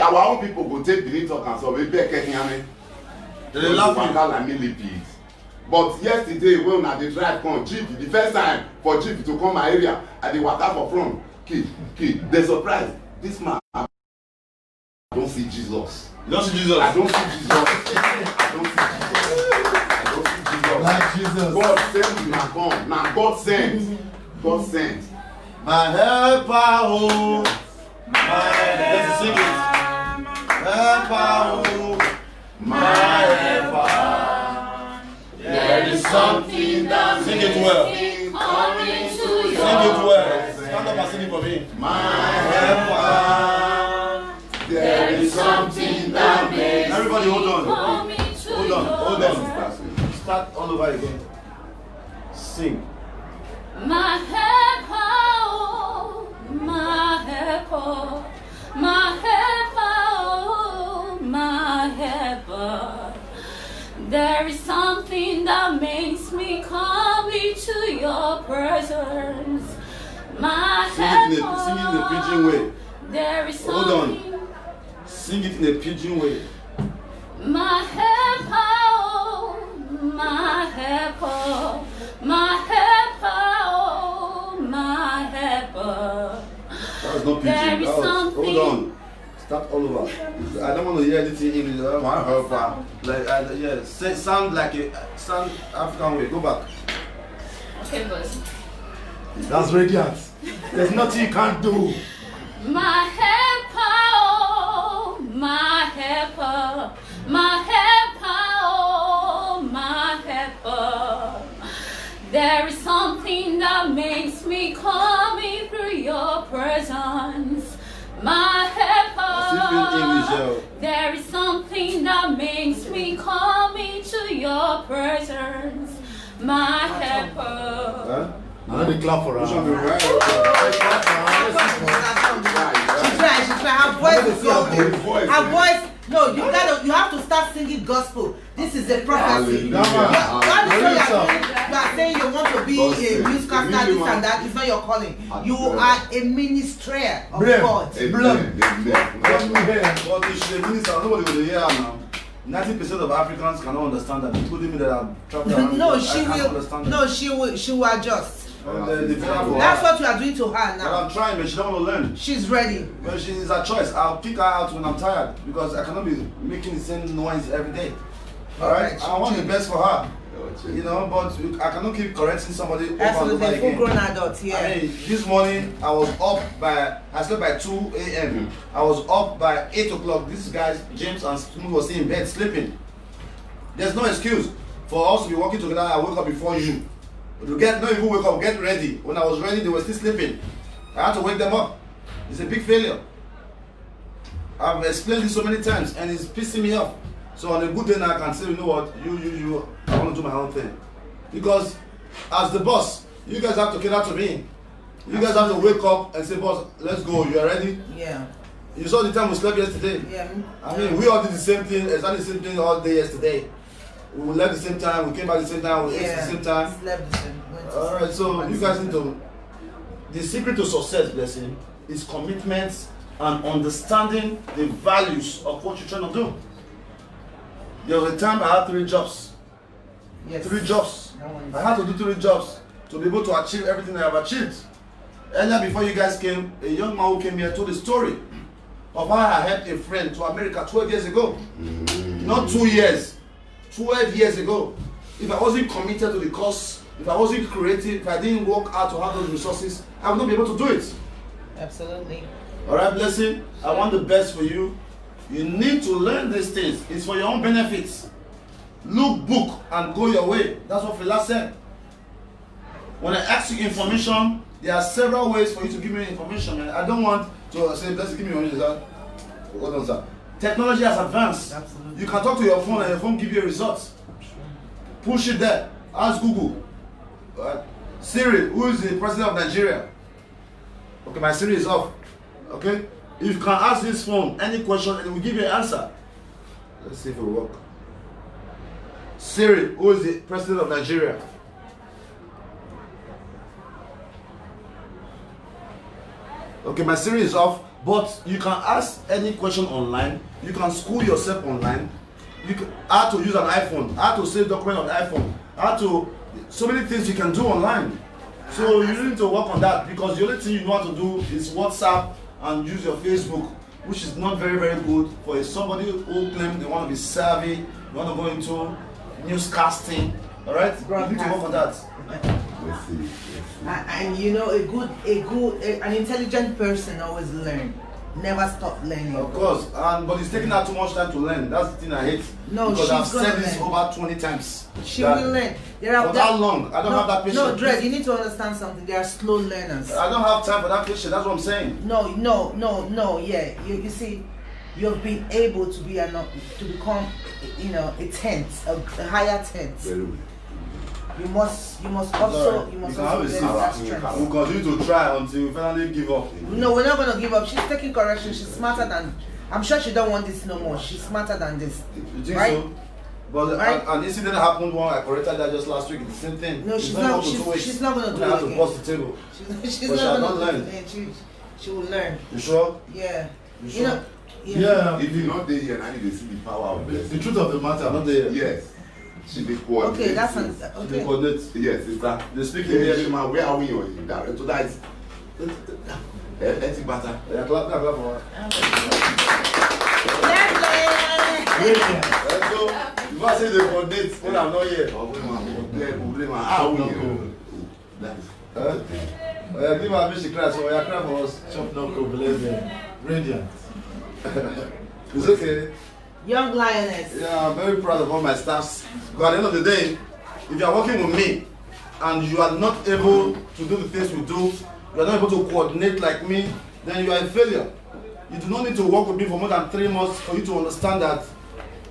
Speaker 14: Our own people go take the talk and so we beg me.
Speaker 2: They dey laugh you.
Speaker 14: Like millipedes. But yesterday when una dey drive come jeep, the first time for jeep to come my area, I dey waka for front. Kid, they surprised. This man, I don't see Jesus.
Speaker 2: You don't see Jesus?
Speaker 14: I don't see Jesus. I don't see Jesus.
Speaker 7: Like Jesus.
Speaker 14: God sent me come. Now God sent. God sent.
Speaker 2: My helper, oh. Let's sing it. Helper, oh. My helper. There is something that sing it well. Sing it well. Stand up and sing it for me. My helper. There is something that makes. Everybody, hold on. Hold on. Start all over again. Sing.
Speaker 3: My helper, oh, my helper, my helper, oh, my helper. There is something that makes me come into your presence. My helper.
Speaker 2: Sing it in a pidgin way.
Speaker 3: There is
Speaker 2: Hold
Speaker 3: something.
Speaker 2: on. Sing it in a pidgin way.
Speaker 3: my helper, oh, my helper, my helper, oh, my helper.
Speaker 2: That was not
Speaker 3: There
Speaker 2: PG.
Speaker 3: is something.
Speaker 2: Hold on. Start all over. I don't want to hear anything English. I want helper. Like, yeah, sound like a sound African way. Go back.
Speaker 3: Okay, boss.
Speaker 7: That's radiant. There's nothing you can't do.
Speaker 3: My helper, oh, my helper, my helper, oh, my helper. There is something that makes me coming through your presence. My helper. There is something that makes me coming to your presence. My helper.
Speaker 2: Huh?
Speaker 7: Let me clap for her.
Speaker 5: She tried. Her voice is so good. Her voice, no, you have to start singing gospel. This is a prophecy. You are saying you want to be a newscaster, this and that. It's not your calling. You are a minister of God.
Speaker 2: But if she's a minister, nobody will hear her now. 90% of Africans cannot understand that. Including me that have traveled around.
Speaker 5: No, she will adjust. That's what you are doing to her now.
Speaker 2: But I'm trying, but she don't want to learn.
Speaker 5: She's ready.
Speaker 2: But she is a choice. I'll pick her out when I'm tired because I cannot be making the same noise every day. Alright? I want the best for her. You know, but I cannot keep correcting somebody over and over again.
Speaker 5: Full-grown adults, yeah.
Speaker 2: I mean, this morning I slept by 2 a.m. I was up by 8 o'clock. These guys, James and Smooth, was in bed sleeping. There's no excuse for us to be working together. I wake up before you. Not even wake up, get ready. When I was ready, they were still sleeping. I had to wake them up. It's a big failure. I've explained this so many times and it's pissing me off. So on a good day now I can say, you know what, you, I want to do my own thing. Because as the boss, you guys have to cater to me. You guys have to wake up and say, boss, let's go, you are ready?
Speaker 5: Yeah.
Speaker 2: You saw the time we slept yesterday?
Speaker 5: Yeah.
Speaker 2: I mean, we all did the same thing, exactly the same thing all day yesterday. We left the same time, we came back the same time, we ate the same time.
Speaker 5: Slept the same.
Speaker 2: Alright, so you guys need to, the secret to success, blessing, is commitment and understanding the values of what you're trying to do. There was a time I had 3 jobs.
Speaker 5: Yes.
Speaker 2: 3 jobs. I had to do 3 jobs to be able to achieve everything I have achieved. Earlier before you guys came, a young man who came here told the story of how I helped a friend to America 12 years ago. Not 2 years, 12 years ago. If I wasn't committed to the cause, if I wasn't creative, if I didn't work out to have those resources, I would not be able to do it.
Speaker 5: Absolutely.
Speaker 2: Alright, blessing, I want the best for you. You need to learn these things. It's for your own benefits. Look book and go your way. That's what Fela said. When I ask you information, there are several ways for you to give me information. And I don't want to say, let's give me information. Hold on, sir. Technology has advanced. Absolutely. You can talk to your phone and your phone give you a result. Push it there. Ask Google. Siri, who is the president of Nigeria? Okay, my Siri is off. Okay? You can ask this phone any question and it will give you an answer. Let's see if it will work. Siri, who is the president of Nigeria? Okay, my Siri is off, but you can ask any question online. You can school yourself online. You can how to use an iPhone, how to save document on iPhone, how to so many things you can do online. So you need to work on that because the only thing you know how to do is WhatsApp and use your Facebook, which is not very, very good for somebody who claims they want to be savvy, they want to go into newscasting. All right, you need to work on that.
Speaker 5: And you know, an intelligent person always learn. Never stop learning.
Speaker 2: Of course, but it's taking her too much time to learn. That's the thing I hate.
Speaker 5: No,
Speaker 2: because I've said this
Speaker 5: learn.
Speaker 2: over 20 times.
Speaker 5: She will learn.
Speaker 2: For how long? I don't have that patience.
Speaker 5: No, Dred, you need to understand something. They are slow learners.
Speaker 2: I don't have time for that patience. That's what I'm saying.
Speaker 5: No. Yeah, you see, you've been able to become, a tenth, a higher tenth. You must also learn that strength.
Speaker 2: We'll continue to try until we finally give up.
Speaker 5: No, we're not gonna give up. She's taking correction. She's smarter than. I'm sure she don't want this no more. She's smarter than this.
Speaker 2: You think
Speaker 5: right?
Speaker 2: so? But
Speaker 5: right?
Speaker 2: An incident happened when I corrected that just last week. It's the same thing.
Speaker 5: No, she's not gonna do it
Speaker 2: I have to bust the table.
Speaker 5: She's not gonna do it again. She will learn.
Speaker 2: You sure?
Speaker 5: Yeah.
Speaker 2: You sure?
Speaker 7: Yeah.
Speaker 14: If you not there here, now you see the power of blessing.
Speaker 7: The truth of the matter.
Speaker 2: Not there.
Speaker 14: Yes. She be coordinate.
Speaker 5: Okay, that's an,
Speaker 2: They
Speaker 5: okay.
Speaker 2: coordinate.
Speaker 14: Yes, it's that.
Speaker 2: They speak
Speaker 14: Yeah,
Speaker 2: English.
Speaker 14: man, where are we on that? So that is. Let's see better.
Speaker 2: Yeah, clap for her.
Speaker 5: Let's
Speaker 2: Let's go. You must say they coordinate when I'm not here.
Speaker 14: How we that is.
Speaker 2: Huh? Oh, yeah, give her a mission cry, so yeah, cry for us.
Speaker 7: Chop no go, believe me. Radiant.
Speaker 2: It's okay.
Speaker 5: Young lioness.
Speaker 2: Yeah, I'm very proud of all my staffs. Because at the end of the day, if you are working with me and you are not able to do the things we do, you are not able to coordinate like me, then you are a failure. You do not need to work with me for more than 3 months for you to understand that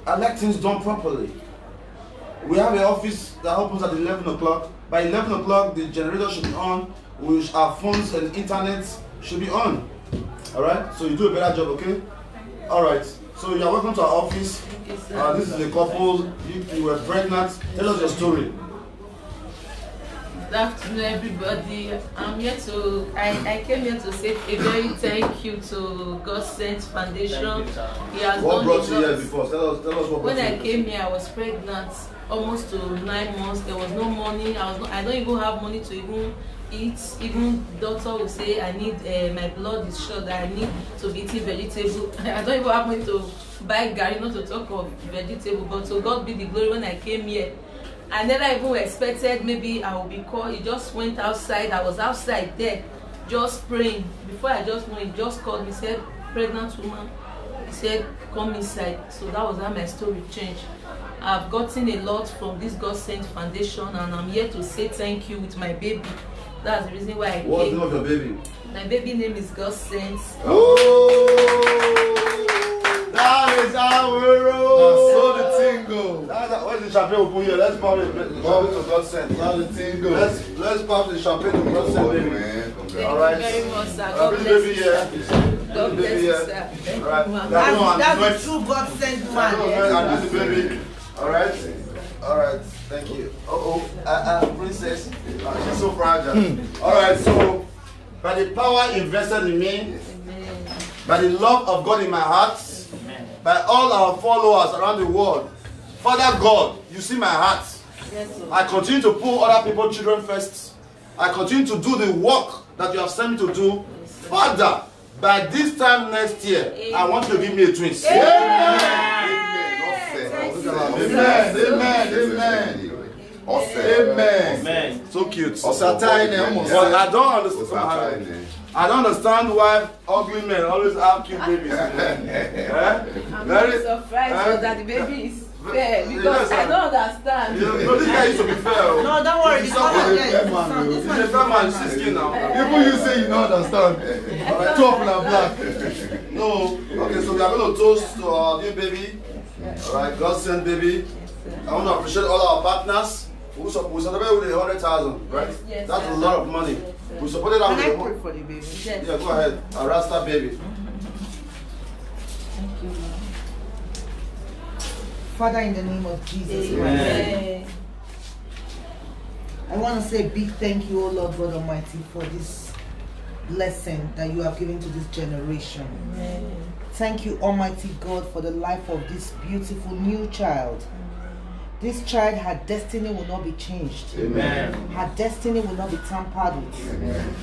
Speaker 2: I like things done properly. We have an office that opens at 11 o'clock. By 11 o'clock, the generator should be on, our phones and internet should be on. Alright? So you do a better job, okay? Alright. So you are welcome to our office. This is a couple. You were pregnant. Tell us your story.
Speaker 10: Good afternoon, everybody. I'm here to. I came here to say a very thank you to Godsent Foundation. He has
Speaker 2: What
Speaker 10: done
Speaker 2: brought
Speaker 10: a
Speaker 2: you here
Speaker 10: lot.
Speaker 2: before? Tell us what brought
Speaker 10: When
Speaker 2: you
Speaker 10: I
Speaker 2: here.
Speaker 10: came here, I was pregnant, almost to 9 months. There was no money. I don't even have money to even eat. Even doctor will say I need my blood is short. That I need to be eating vegetable. I don't even have money to buy garri, not to talk of vegetable. But to God be the glory. When I came here, I never even expected maybe I would be called. He just went outside. I was outside there, just praying. Before I just went, he just called me, said, "Pregnant woman." He said, "Come inside." So that was how my story changed. I've gotten a lot from this Godsent Foundation, and I'm here to say thank you with my baby. That's the reason why I
Speaker 2: What's the
Speaker 10: came.
Speaker 2: name of your baby?
Speaker 10: My baby name is Godsent.
Speaker 2: That is how we roll.
Speaker 7: So the thing go.
Speaker 2: Where's the champagne we put here? Let's pop the champagne to Godsent.
Speaker 7: How the thing go.
Speaker 2: Let's pop the champagne to Godsent, baby.
Speaker 10: Thank
Speaker 2: Alright.
Speaker 10: you very much, sir. God
Speaker 2: This
Speaker 10: bless
Speaker 2: baby
Speaker 10: you.
Speaker 2: here.
Speaker 10: God
Speaker 2: This
Speaker 10: bless
Speaker 2: baby
Speaker 10: you,
Speaker 2: here.
Speaker 10: sir. Thank
Speaker 2: Alright.
Speaker 10: you, ma'am.
Speaker 5: That's the true God sent man.
Speaker 2: And this baby. Alright. Alright. Thank you. Princess. She's so fragile. Alright, so by the power invested in me, by the love of God in my heart, by all our followers around the world, Father God, you see my heart.
Speaker 10: Yes, sir.
Speaker 2: I continue to put other people's children first. I continue to do the work that you have sent me to do. Father, by this time next year, I want you to give me a twins.
Speaker 14: Amen.
Speaker 2: Amen. So cute.
Speaker 14: But
Speaker 2: I don't understand. I don't understand why ugly men always have cute babies.
Speaker 10: I'm very surprised that the baby is fair because I don't understand.
Speaker 2: No, this guy used to be fair.
Speaker 5: No, don't worry. This one is
Speaker 2: He's a fair man. He's skin now.
Speaker 7: People you say you don't understand. Top and black.
Speaker 2: No. Okay, so we are going to toast to our new baby. Alright, Godsent baby. I want to appreciate all our partners. We celebrate with 100,000, right?
Speaker 10: Yes,
Speaker 2: That's
Speaker 10: yes,
Speaker 2: a lot of money. We supported
Speaker 5: Can
Speaker 2: that
Speaker 5: I
Speaker 2: with
Speaker 5: pray for the baby?
Speaker 10: Yes.
Speaker 2: Yeah, go ahead. A Rasta baby.
Speaker 10: Thank you, ma'am.
Speaker 5: Father, in the name of Jesus Christ,
Speaker 10: Amen.
Speaker 5: I want to say a big thank you, O Lord God Almighty, for this blessing that you have given to this generation.
Speaker 10: Amen.
Speaker 5: Thank you, Almighty God, for the life of this beautiful new child. This child, her destiny will not be changed.
Speaker 2: Amen.
Speaker 5: Her destiny will not be tampered with. Amen.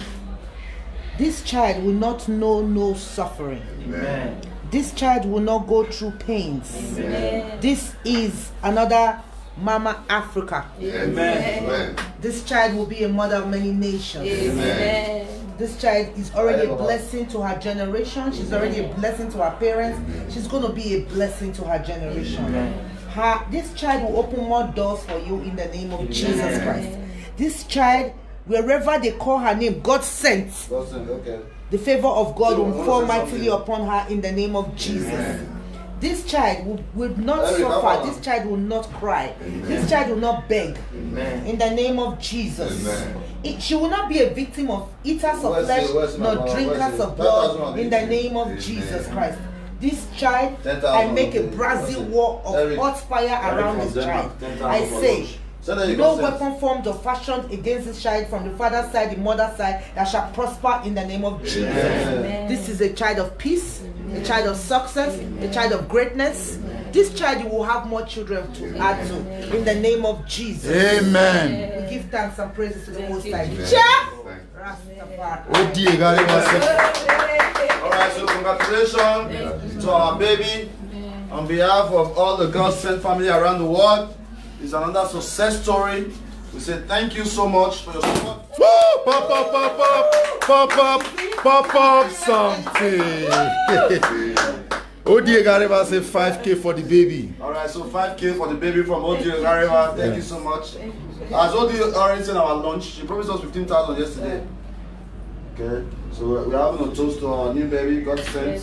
Speaker 5: This child will not know no suffering.
Speaker 2: Amen.
Speaker 5: This child will not go through pains.
Speaker 10: Amen.
Speaker 5: This is another Mama Africa.
Speaker 2: Amen.
Speaker 5: This child will be a mother of many nations.
Speaker 10: Amen.
Speaker 5: This child is already a blessing to her generation. She's already a blessing to her parents. She's going to be a blessing to her generation. This child will open more doors for you in the name of Jesus Christ. This child, wherever they call her name, Godsent.
Speaker 2: Godsent, okay.
Speaker 5: The favor of God
Speaker 2: So,
Speaker 5: will
Speaker 2: I
Speaker 5: fall
Speaker 2: wanna say
Speaker 5: mightily
Speaker 2: something.
Speaker 5: upon her in the name of Jesus.
Speaker 2: Amen.
Speaker 5: This child will not
Speaker 2: Very
Speaker 5: suffer.
Speaker 2: good.
Speaker 5: This child will not cry.
Speaker 2: Amen.
Speaker 5: This child will not beg.
Speaker 2: Amen.
Speaker 5: In the name of Jesus.
Speaker 2: Amen.
Speaker 5: She will not be a victim of eaters of
Speaker 2: Where's
Speaker 5: flesh,
Speaker 2: it? Where's my
Speaker 5: nor
Speaker 2: mama?
Speaker 5: drinkers
Speaker 2: Where's it?
Speaker 5: of blood.
Speaker 2: 10,000
Speaker 5: In the name of Jesus Christ. This child,
Speaker 2: 10,000
Speaker 5: I make a
Speaker 2: on the-
Speaker 5: Brazil
Speaker 2: Where's it?
Speaker 5: war of
Speaker 2: Eric.
Speaker 5: hot fire around
Speaker 2: Eric
Speaker 5: this
Speaker 2: from
Speaker 5: child.
Speaker 2: Denmark, 10,000
Speaker 5: I
Speaker 2: for
Speaker 5: say,
Speaker 2: lunch. So there you
Speaker 5: no
Speaker 2: go,
Speaker 5: weapon formed or fashioned against this child from the father's side, the mother's side, that shall prosper in the name of Jesus.
Speaker 2: Amen.
Speaker 5: This is a child of peace. a child of success, a child of greatness. This child, you will have more children to add to. In the name of Jesus.
Speaker 7: Amen.
Speaker 5: We give thanks and praises to the Most High.
Speaker 2: Alright, so congratulations to our baby. On behalf of all the Godsent family around the world, it's another success story. We say thank you so much for your support.
Speaker 7: Woo! Pop up, pop up, pop up, pop up something. Odi Gareva say 5K for the baby.
Speaker 2: Alright, so 5K for the baby from Odi Gareva. Thank you so much. As Odi already said our lunch, she promised us 15,000 yesterday. Okay, so we're having a toast to our new baby, Godsent.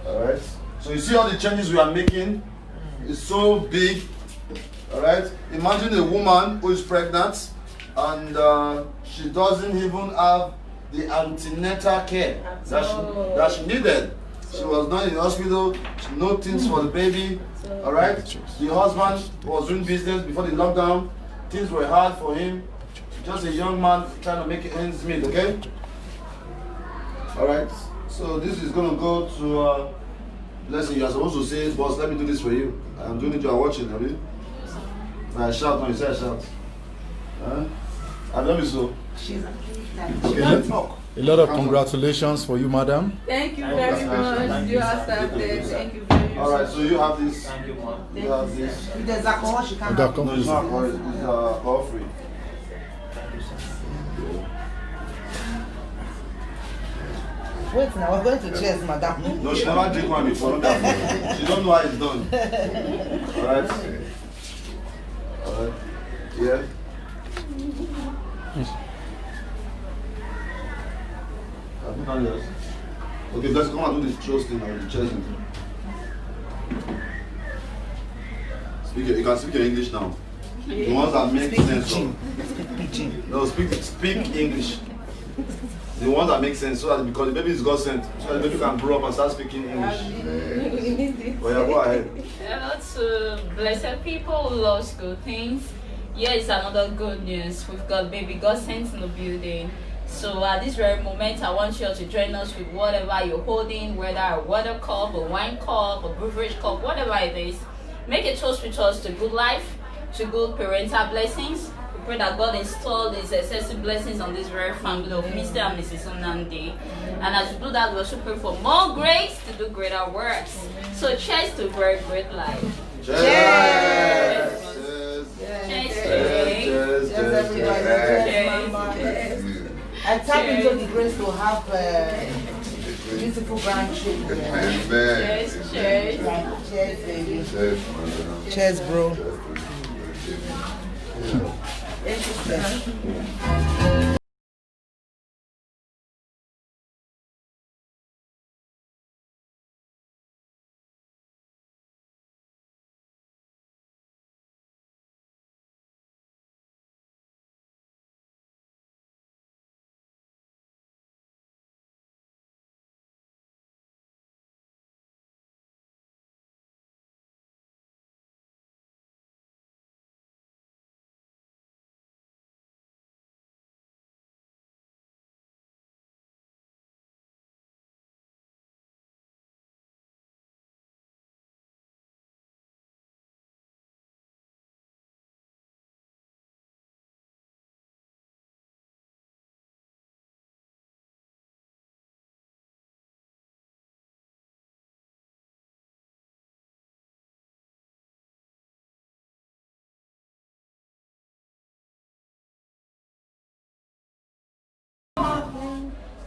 Speaker 2: Alright, so you see all the changes we are making. It's so big. Alright, imagine a woman who is pregnant and she doesn't even have the antenatal care that she needed. She was not in the hospital, she knows things for the baby. Alright, the husband was doing business before the lockdown. Things were hard for him. Just a young man trying to make ends meet, okay? Alright, so this is going to go to, listen, you are supposed to say, boss, let me do this for you. I'm doing it, you are watching, have you? I shout, no, you say I shout. I love you so.
Speaker 7: A lot of congratulations for you, madam.
Speaker 15: Thank you very much. You are started. Thank you very much.
Speaker 2: Alright, so you have this. Thank you, Mom. You have this.
Speaker 5: If there's alcohol, she can't.
Speaker 2: No, it's not alcohol, it's alcohol free.
Speaker 5: Wait now, we're going to cheers, madam.
Speaker 2: No, she never drink one before. She don't know how it's done. Alright? Alright. Yeah. Have you done yours? Okay, let's come and do this toast thing and the chest thing. You can speak your English now. The ones that make sense. No, speak English. The one that makes sense, so that because the baby is Godsent, so that the baby can grow up and start speaking English. Oh yeah, go ahead.
Speaker 3: Hello to blessed people who loves good things. Here is another good news. We've got baby Godsent in the building. So at this very moment, I want you all to join us with whatever you're holding, whether a water cup, a wine cup, a beverage cup, whatever it is. Make a toast with us to good life, to good parental blessings. We pray that God install His excessive blessings on this very family of Mr. and Mrs. Onandi. And as we do that, we also pray for more grace to do greater works. So cheers to very great life.
Speaker 2: Cheers!
Speaker 3: Cheers!
Speaker 2: Cheers!
Speaker 3: Cheers!
Speaker 5: And tap into the grace to have beautiful grandchildren.
Speaker 3: Cheers! Cheers!
Speaker 5: Cheers, baby. Cheers, bro.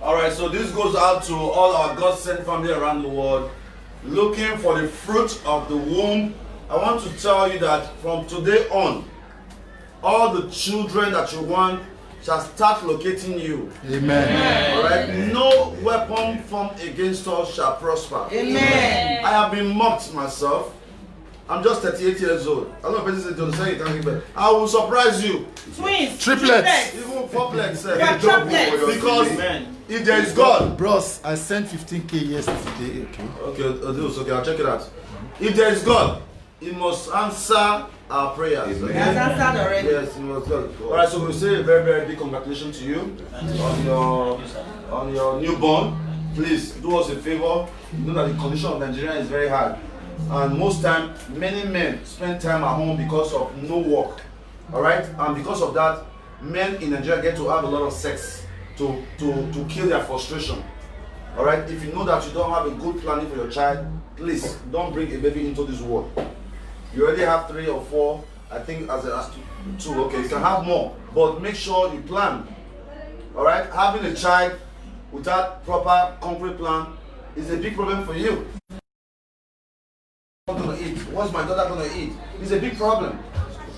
Speaker 2: Alright, so this goes out to all our Godsent family around the world looking for the fruit of the womb. I want to tell you that from today on, all the children that you want shall start locating you.
Speaker 7: Amen.
Speaker 2: Alright, no weapon formed against us shall prosper.
Speaker 5: Amen.
Speaker 2: I have been mocked myself. I'm just 38 years old. I don't know if to say it can't give birth. I will surprise you.
Speaker 5: Twins.
Speaker 7: Triplets.
Speaker 2: Even fourplets.
Speaker 5: Yeah, triplets.
Speaker 2: Because if there is God.
Speaker 7: Bros, I sent 15K yesterday. Okay.
Speaker 2: Okay, I'll check it out. If there is God, He must answer our prayers. Okay?
Speaker 5: He has answered already.
Speaker 2: Yes, He must. Alright, so we say a very, very big congratulations to you on your newborn. please do us a favor. You know that the condition of Nigeria is very hard. And most time, many men spend time at home because of no work. Alright? And because of that, men in Nigeria get to have a lot of sex to kill their frustration. Alright? If you know that you don't have a good planning for your child, please don't bring a baby into this world. You already have 3 or 4, I think as 2, okay, you can have more. But make sure you plan. Alright? Having a child without proper concrete plan is a big problem for you. What's gonna eat? What's my daughter gonna eat? It's a big problem.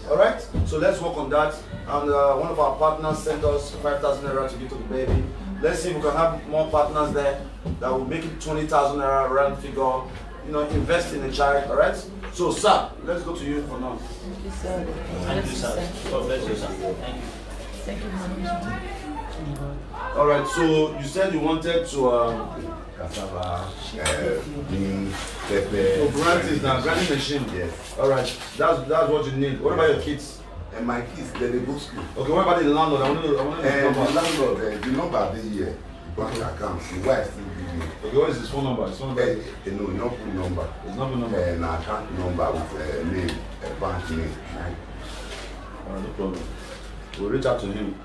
Speaker 2: Alright? So let's work on that. And one of our partners sent us 5,000 naira to give to the baby. Let's see if we can have more partners there that will make it 20,000 naira round figure. You know, invest in a child. Alright? So sir, let's go to you for now.
Speaker 10: Thank you, sir.
Speaker 16: Thank you, sir. God bless you, sir. Thank you.
Speaker 10: Thank you, Mama.
Speaker 2: Alright, so you said you wanted to
Speaker 14: cassava, beans, pepper.
Speaker 2: so grant is now granting machine.
Speaker 14: Yes.
Speaker 2: Alright, that's what you need. What about your kids?
Speaker 14: And my kids, they go school.
Speaker 2: Okay, what about the landlord? I want to know the number.
Speaker 14: The landlord, the number this year, bank account, the wife still give me.
Speaker 2: Okay, what is his phone number? His phone number?
Speaker 14: No, not phone number.
Speaker 2: It's not phone number.
Speaker 14: An account number with name, bank name.
Speaker 2: Alright, no problem. We'll reach out to him.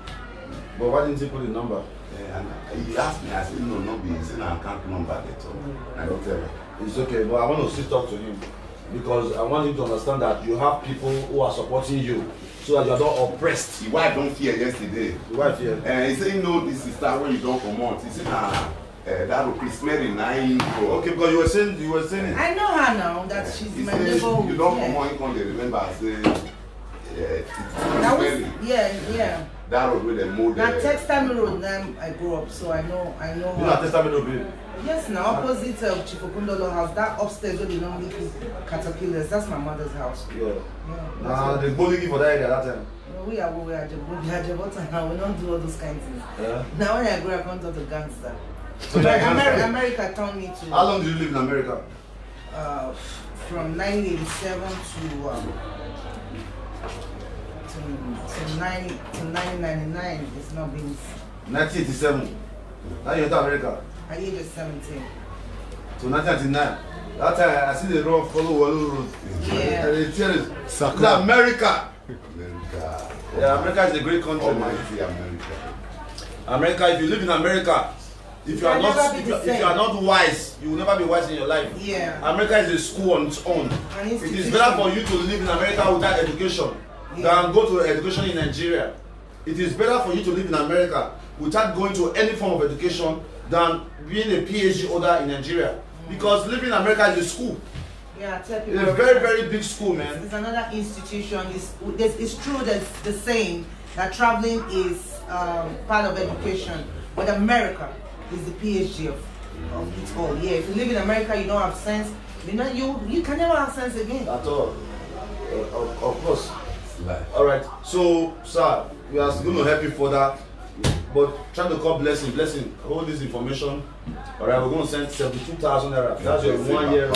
Speaker 2: But why didn't he put the number?
Speaker 14: And he asked me, I said, no, no, it's an account number. That's all. I don't tell him.
Speaker 2: It's okay, but I want to still talk to him because I want him to understand that you have people who are supporting you so that you are not oppressed.
Speaker 14: The wife don't fear yesterday.
Speaker 2: The wife fear?
Speaker 14: He said, no, this is that when you don't come out. He said, that will be smelling nine.
Speaker 2: Okay, because you were saying it.
Speaker 5: I know her now, that she's my neighborhood.
Speaker 14: You don't come out, you can't remember. I say,
Speaker 5: that was, yeah.
Speaker 14: That road with the mold.
Speaker 5: That Textile Road, then I grew up, so I know her.
Speaker 2: You know Textile Road, babe?
Speaker 5: Yes, now opposite of Chifokundolo house, that upstairs where they normally keep caterpillars, that's my mother's house.
Speaker 2: Yeah. Nah, the bullying for that area that time.
Speaker 5: No, we are Jabota now, we don't do all those kinds of things.
Speaker 2: Yeah.
Speaker 5: Now when I grew up, I went to the gangster.
Speaker 2: So
Speaker 5: America turned me to.
Speaker 2: How long did you live in America?
Speaker 5: From 1987 to 1999. It's not been.
Speaker 2: 1987. Now you're in America.
Speaker 5: At the age of 17.
Speaker 2: So 1999. That time I see the road follow Wallu Road.
Speaker 5: Yeah.
Speaker 2: And they tell it. It's America.
Speaker 14: America.
Speaker 2: Yeah, America is a great country.
Speaker 14: Almighty America.
Speaker 2: America, if you live in America, if you are not wise, you will never be wise in your life.
Speaker 5: Yeah.
Speaker 2: America is a school on its own. It is better for you to live in America without education than go to education in Nigeria. It is better for you to live in America without going to any form of education than being a PhD holder in Nigeria. Because living in America is a school.
Speaker 5: Yeah, I tell people.
Speaker 2: It's a very, very big school, man.
Speaker 5: It's another institution. It's true that the saying that traveling is part of education, but America is the PhD of it all. Yeah, if you live in America, you don't have sense. You can never have sense again.
Speaker 2: At all. Of course. All right. So, sir, we are going to help you further, but try to call blessing. Blessing, hold this information. All right, we're going to send 72,000 naira. That's your 1 year.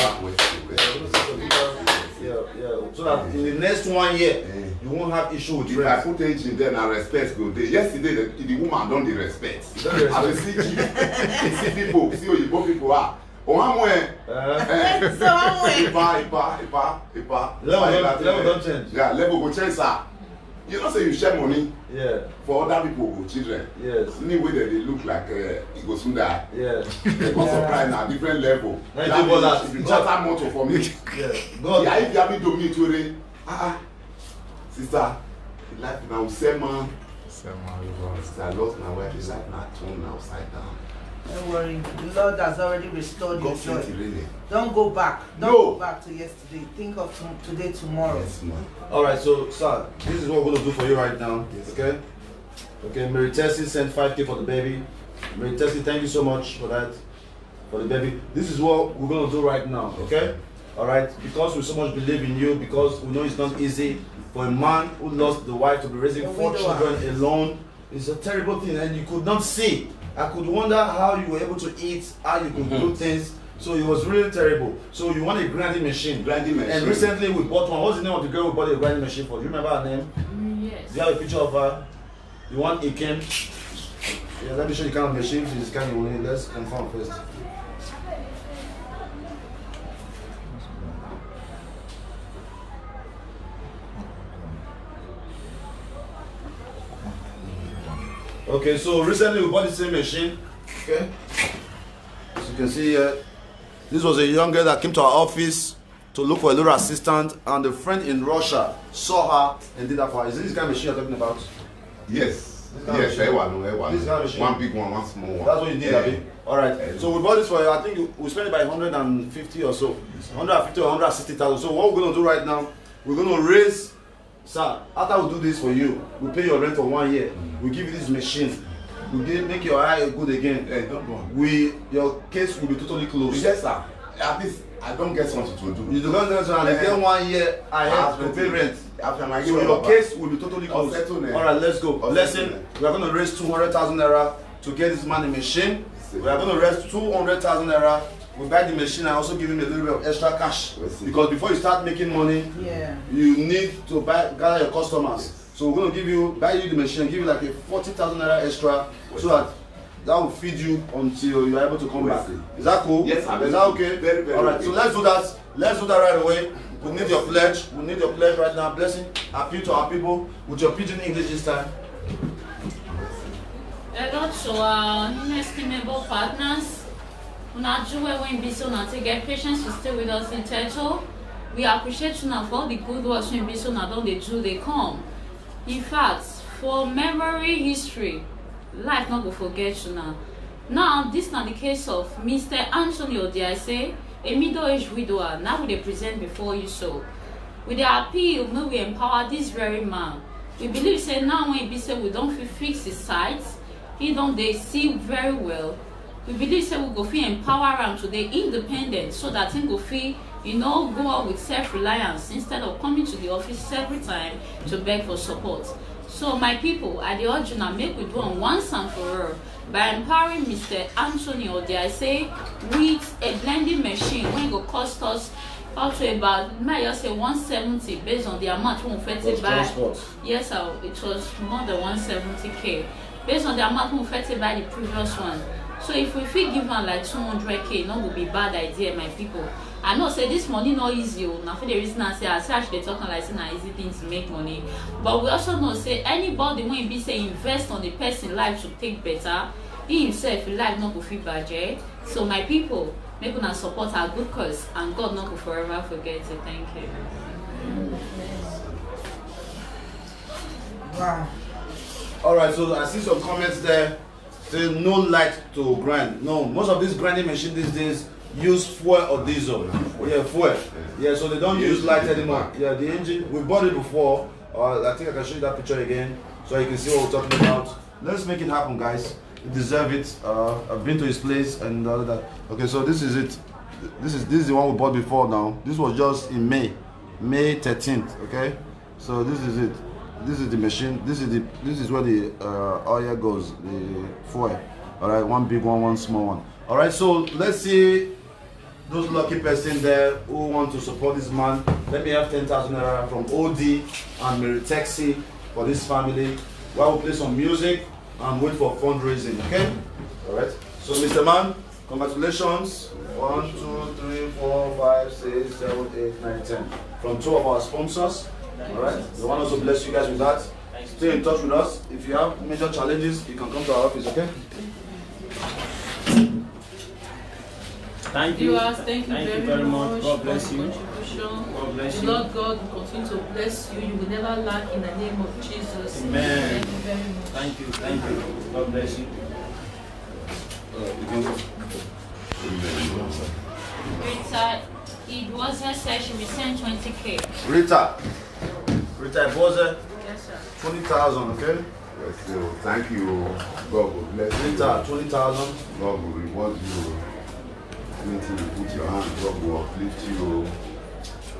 Speaker 2: Yeah. So that in the next 1 year, you won't have issue with
Speaker 14: if I put age in there and respect go there. Yesterday, the woman don't the respect. I will see people, see Oyibo people are. Oh, I'm where?
Speaker 5: So I'm where?
Speaker 14: Ipa.
Speaker 2: Level don't change.
Speaker 14: Yeah, level go change, sir. You don't say you share money.
Speaker 2: Yeah.
Speaker 14: For other people, children.
Speaker 2: Yes.
Speaker 14: Anyway, they look like it goes through that.
Speaker 2: Yeah.
Speaker 14: They go surprise now, different level.
Speaker 2: If
Speaker 14: you just have motto for me. Yeah, if you have me to me today, sister, life now, Sema. Sister, I lost my wife, his life now turned upside down.
Speaker 5: Don't worry, the Lord has already restored your joy.
Speaker 14: Really.
Speaker 5: Don't go back. Don't go back to yesterday. Think of today, tomorrow.
Speaker 14: Yes, ma'am.
Speaker 2: All right, so sir, this is what we're going to do for you right now. Yes. Okay. Okay. Mary Tessie sent 5K for the baby. Mary Tessie, thank you so much for that, for the baby. This is what we're going to do right now. Okay. All right. Because we so much believe in you, because we know it's not easy for a man who lost the wife to be raising 4 children alone. It's a terrible thing, and you could not see. I could wonder how you were able to eat, how you could do things. So it was really terrible. So you want a grinding machine. And recently we bought one. What's the name of the girl we bought a grinding machine for? Do you remember her name?
Speaker 3: Yes.
Speaker 2: Do you have a picture of her? You want Ikem? Yeah, let me show you the kind of machine she's scanning on it. Let's confirm first. Okay, so recently we bought the same machine. Okay, as you can see here, this was a young girl that came to our office to look for a little assistant, and a friend in Russia saw her and did that for her. Is this the kind of machine you're talking about?
Speaker 14: Yes.
Speaker 2: This kind of
Speaker 14: Yes,
Speaker 2: machine?
Speaker 14: one.
Speaker 2: This kind of machine?
Speaker 14: One big one, one small one.
Speaker 2: That's what you did, Abi? Alright, so we bought this for, I think we spent it by 150 or so. 150 or 160,000. So what we're going to do right now, we're going to raise, sir, after we do this for you, we pay your rent for 1 year. We give you this machine. We make your eye good again.
Speaker 14: Hey, don't go.
Speaker 2: Your case will be totally closed.
Speaker 14: Yes, sir. At least I don't get something to do.
Speaker 2: You don't get something, and then 1 year ahead to pay rent.
Speaker 14: After my
Speaker 2: So your case will be totally closed. Alright, let's go. Listen, we are going to raise 200,000 naira to get this man a machine. We are going to raise 200,000 naira. We buy the machine and also give him a little bit of extra cash. Because before you start making money, you need to gather your customers. So we're going to buy you the machine and give you like a 40,000 naira extra so that will feed you until you are able to come back. Is that cool?
Speaker 14: Yes, sir.
Speaker 2: Is that okay?
Speaker 14: Very, very
Speaker 2: Alright,
Speaker 14: okay.
Speaker 2: so let's do that. Let's do that right away. We need your pledge. We need your pledge right now. Blessing. Appeal to our people with your pidgin English this time.
Speaker 3: Hello to our inestimable partners. Una do when busy una take get patience to stay with us in Teto. We appreciate you now for all the good works when busy una don dey do dey come. In fact, for memory history, life not go forget you now. Now, this na the case of Mr. Anthony Odiase, a middle-aged widower. Now we dey present before you so. With the appeal, may we empower this very man. We believe say now when be say we don't fit fix his sight, he don't dey see very well. We believe say we go fit empower am to dey independent so that he go fit, go out with self-reliance instead of coming to the office every time to beg for support. So my people, I dey urge una make we do am once and for all by empowering Mr. Anthony Odiase with a blending machine wey go cost us up to about, may I just say 170 based on the amount we fit buy. Yes, sir, it was more than 170k based on the amount we fit buy the previous one. So if we fit give am like 200k, no go be bad idea, my people. I know say this money no easy. Now for the reason I say as such they talking like say na easy thing to make money. But we also know say anybody when be say invest on the person life to take better, he himself life not go fit budget. So my people, make una support our good cause and God not go forever forget it. Thank you.
Speaker 5: Wow.
Speaker 2: Alright, so I see some comments there say no light to grind. No, most of these grinding machines these days use fuel or diesel. Yeah, fuel. Yeah, so they don't use light anymore. Yeah, the engine, we bought it before. I think I can show you that picture again so you can see what we're talking about. Let's make it happen, guys. You deserve it. I've been to his place and all that. Okay, so this is it. This is the one we bought before now. This was just in May 13th. Okay, so this is it. This is the machine. This is where the oil goes, the fuel. All right, one big one, one small one. All right, so let's see those lucky person there who want to support this man. Let me have 10,000 naira from OD and Meritaxi for this family while we play some music and wait for fundraising. Okay. All right. So, Mr. Man, congratulations. 1, 2, 3, 4, 5, 6, 7, 8, 9, 10 from 2 of our sponsors. All right. We want also bless you guys with that. Stay in touch with us. If you have major challenges, you can come to our office. Okay.
Speaker 16: Thank you.
Speaker 11: Viewers, thank you very much.
Speaker 16: God bless you.
Speaker 11: Contribution.
Speaker 16: God bless
Speaker 11: The
Speaker 16: you.
Speaker 11: Lord God will continue to bless you. You will never lack in the name of Jesus.
Speaker 16: Amen.
Speaker 11: Thank you very much.
Speaker 16: Thank you. Thank you. God bless you.
Speaker 3: Rita, it was her session. We sent 20k.
Speaker 2: Rita, it was
Speaker 3: Yes, sir.
Speaker 2: 20,000. Okay.
Speaker 14: Yes, so thank you. God will bless you.
Speaker 2: Rita, 20,000.
Speaker 14: God will reward you. Anything you put your hand, God will uplift you.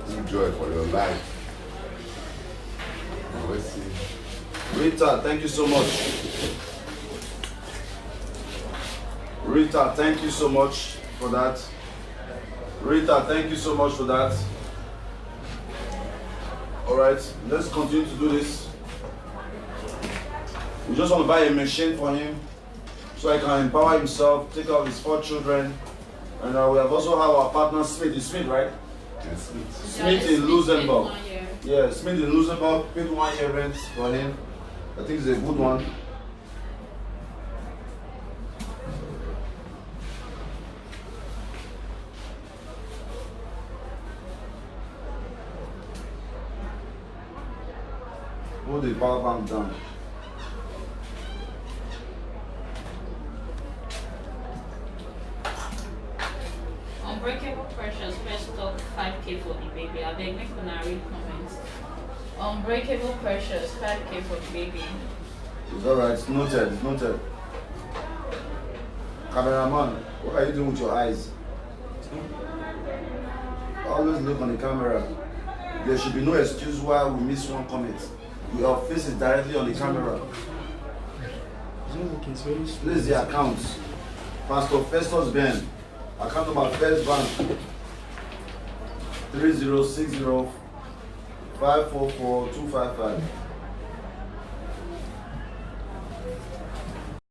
Speaker 14: Good joy for your life. Let's see.
Speaker 2: Rita, thank you so much. Rita, thank you so much for that. Rita, thank you so much for that. Alright, let's continue to do this. We just want to buy a machine for him so he can empower himself, take care of his 4 children. And we have also have our partner Smith. It's Smith, right?
Speaker 14: Yes, Smith.
Speaker 2: Smith in Luxembourg. Yeah, Smith in Luxembourg. Paid 1 year rent for him. I think it's a good one. Hold the power bank down.
Speaker 3: Unbreakable Precious, first stock 5K for the baby. I beg, make una read comments. Unbreakable Precious, 5K for the baby.
Speaker 2: It's alright, it's noted, it's noted. Cameraman, what are you doing with your eyes? Always look on the camera. There should be no excuse why we miss one comment. Your face is directly on the camera. This is the account. Pastor Festus Ben. Account number First Bank 3060 544 255.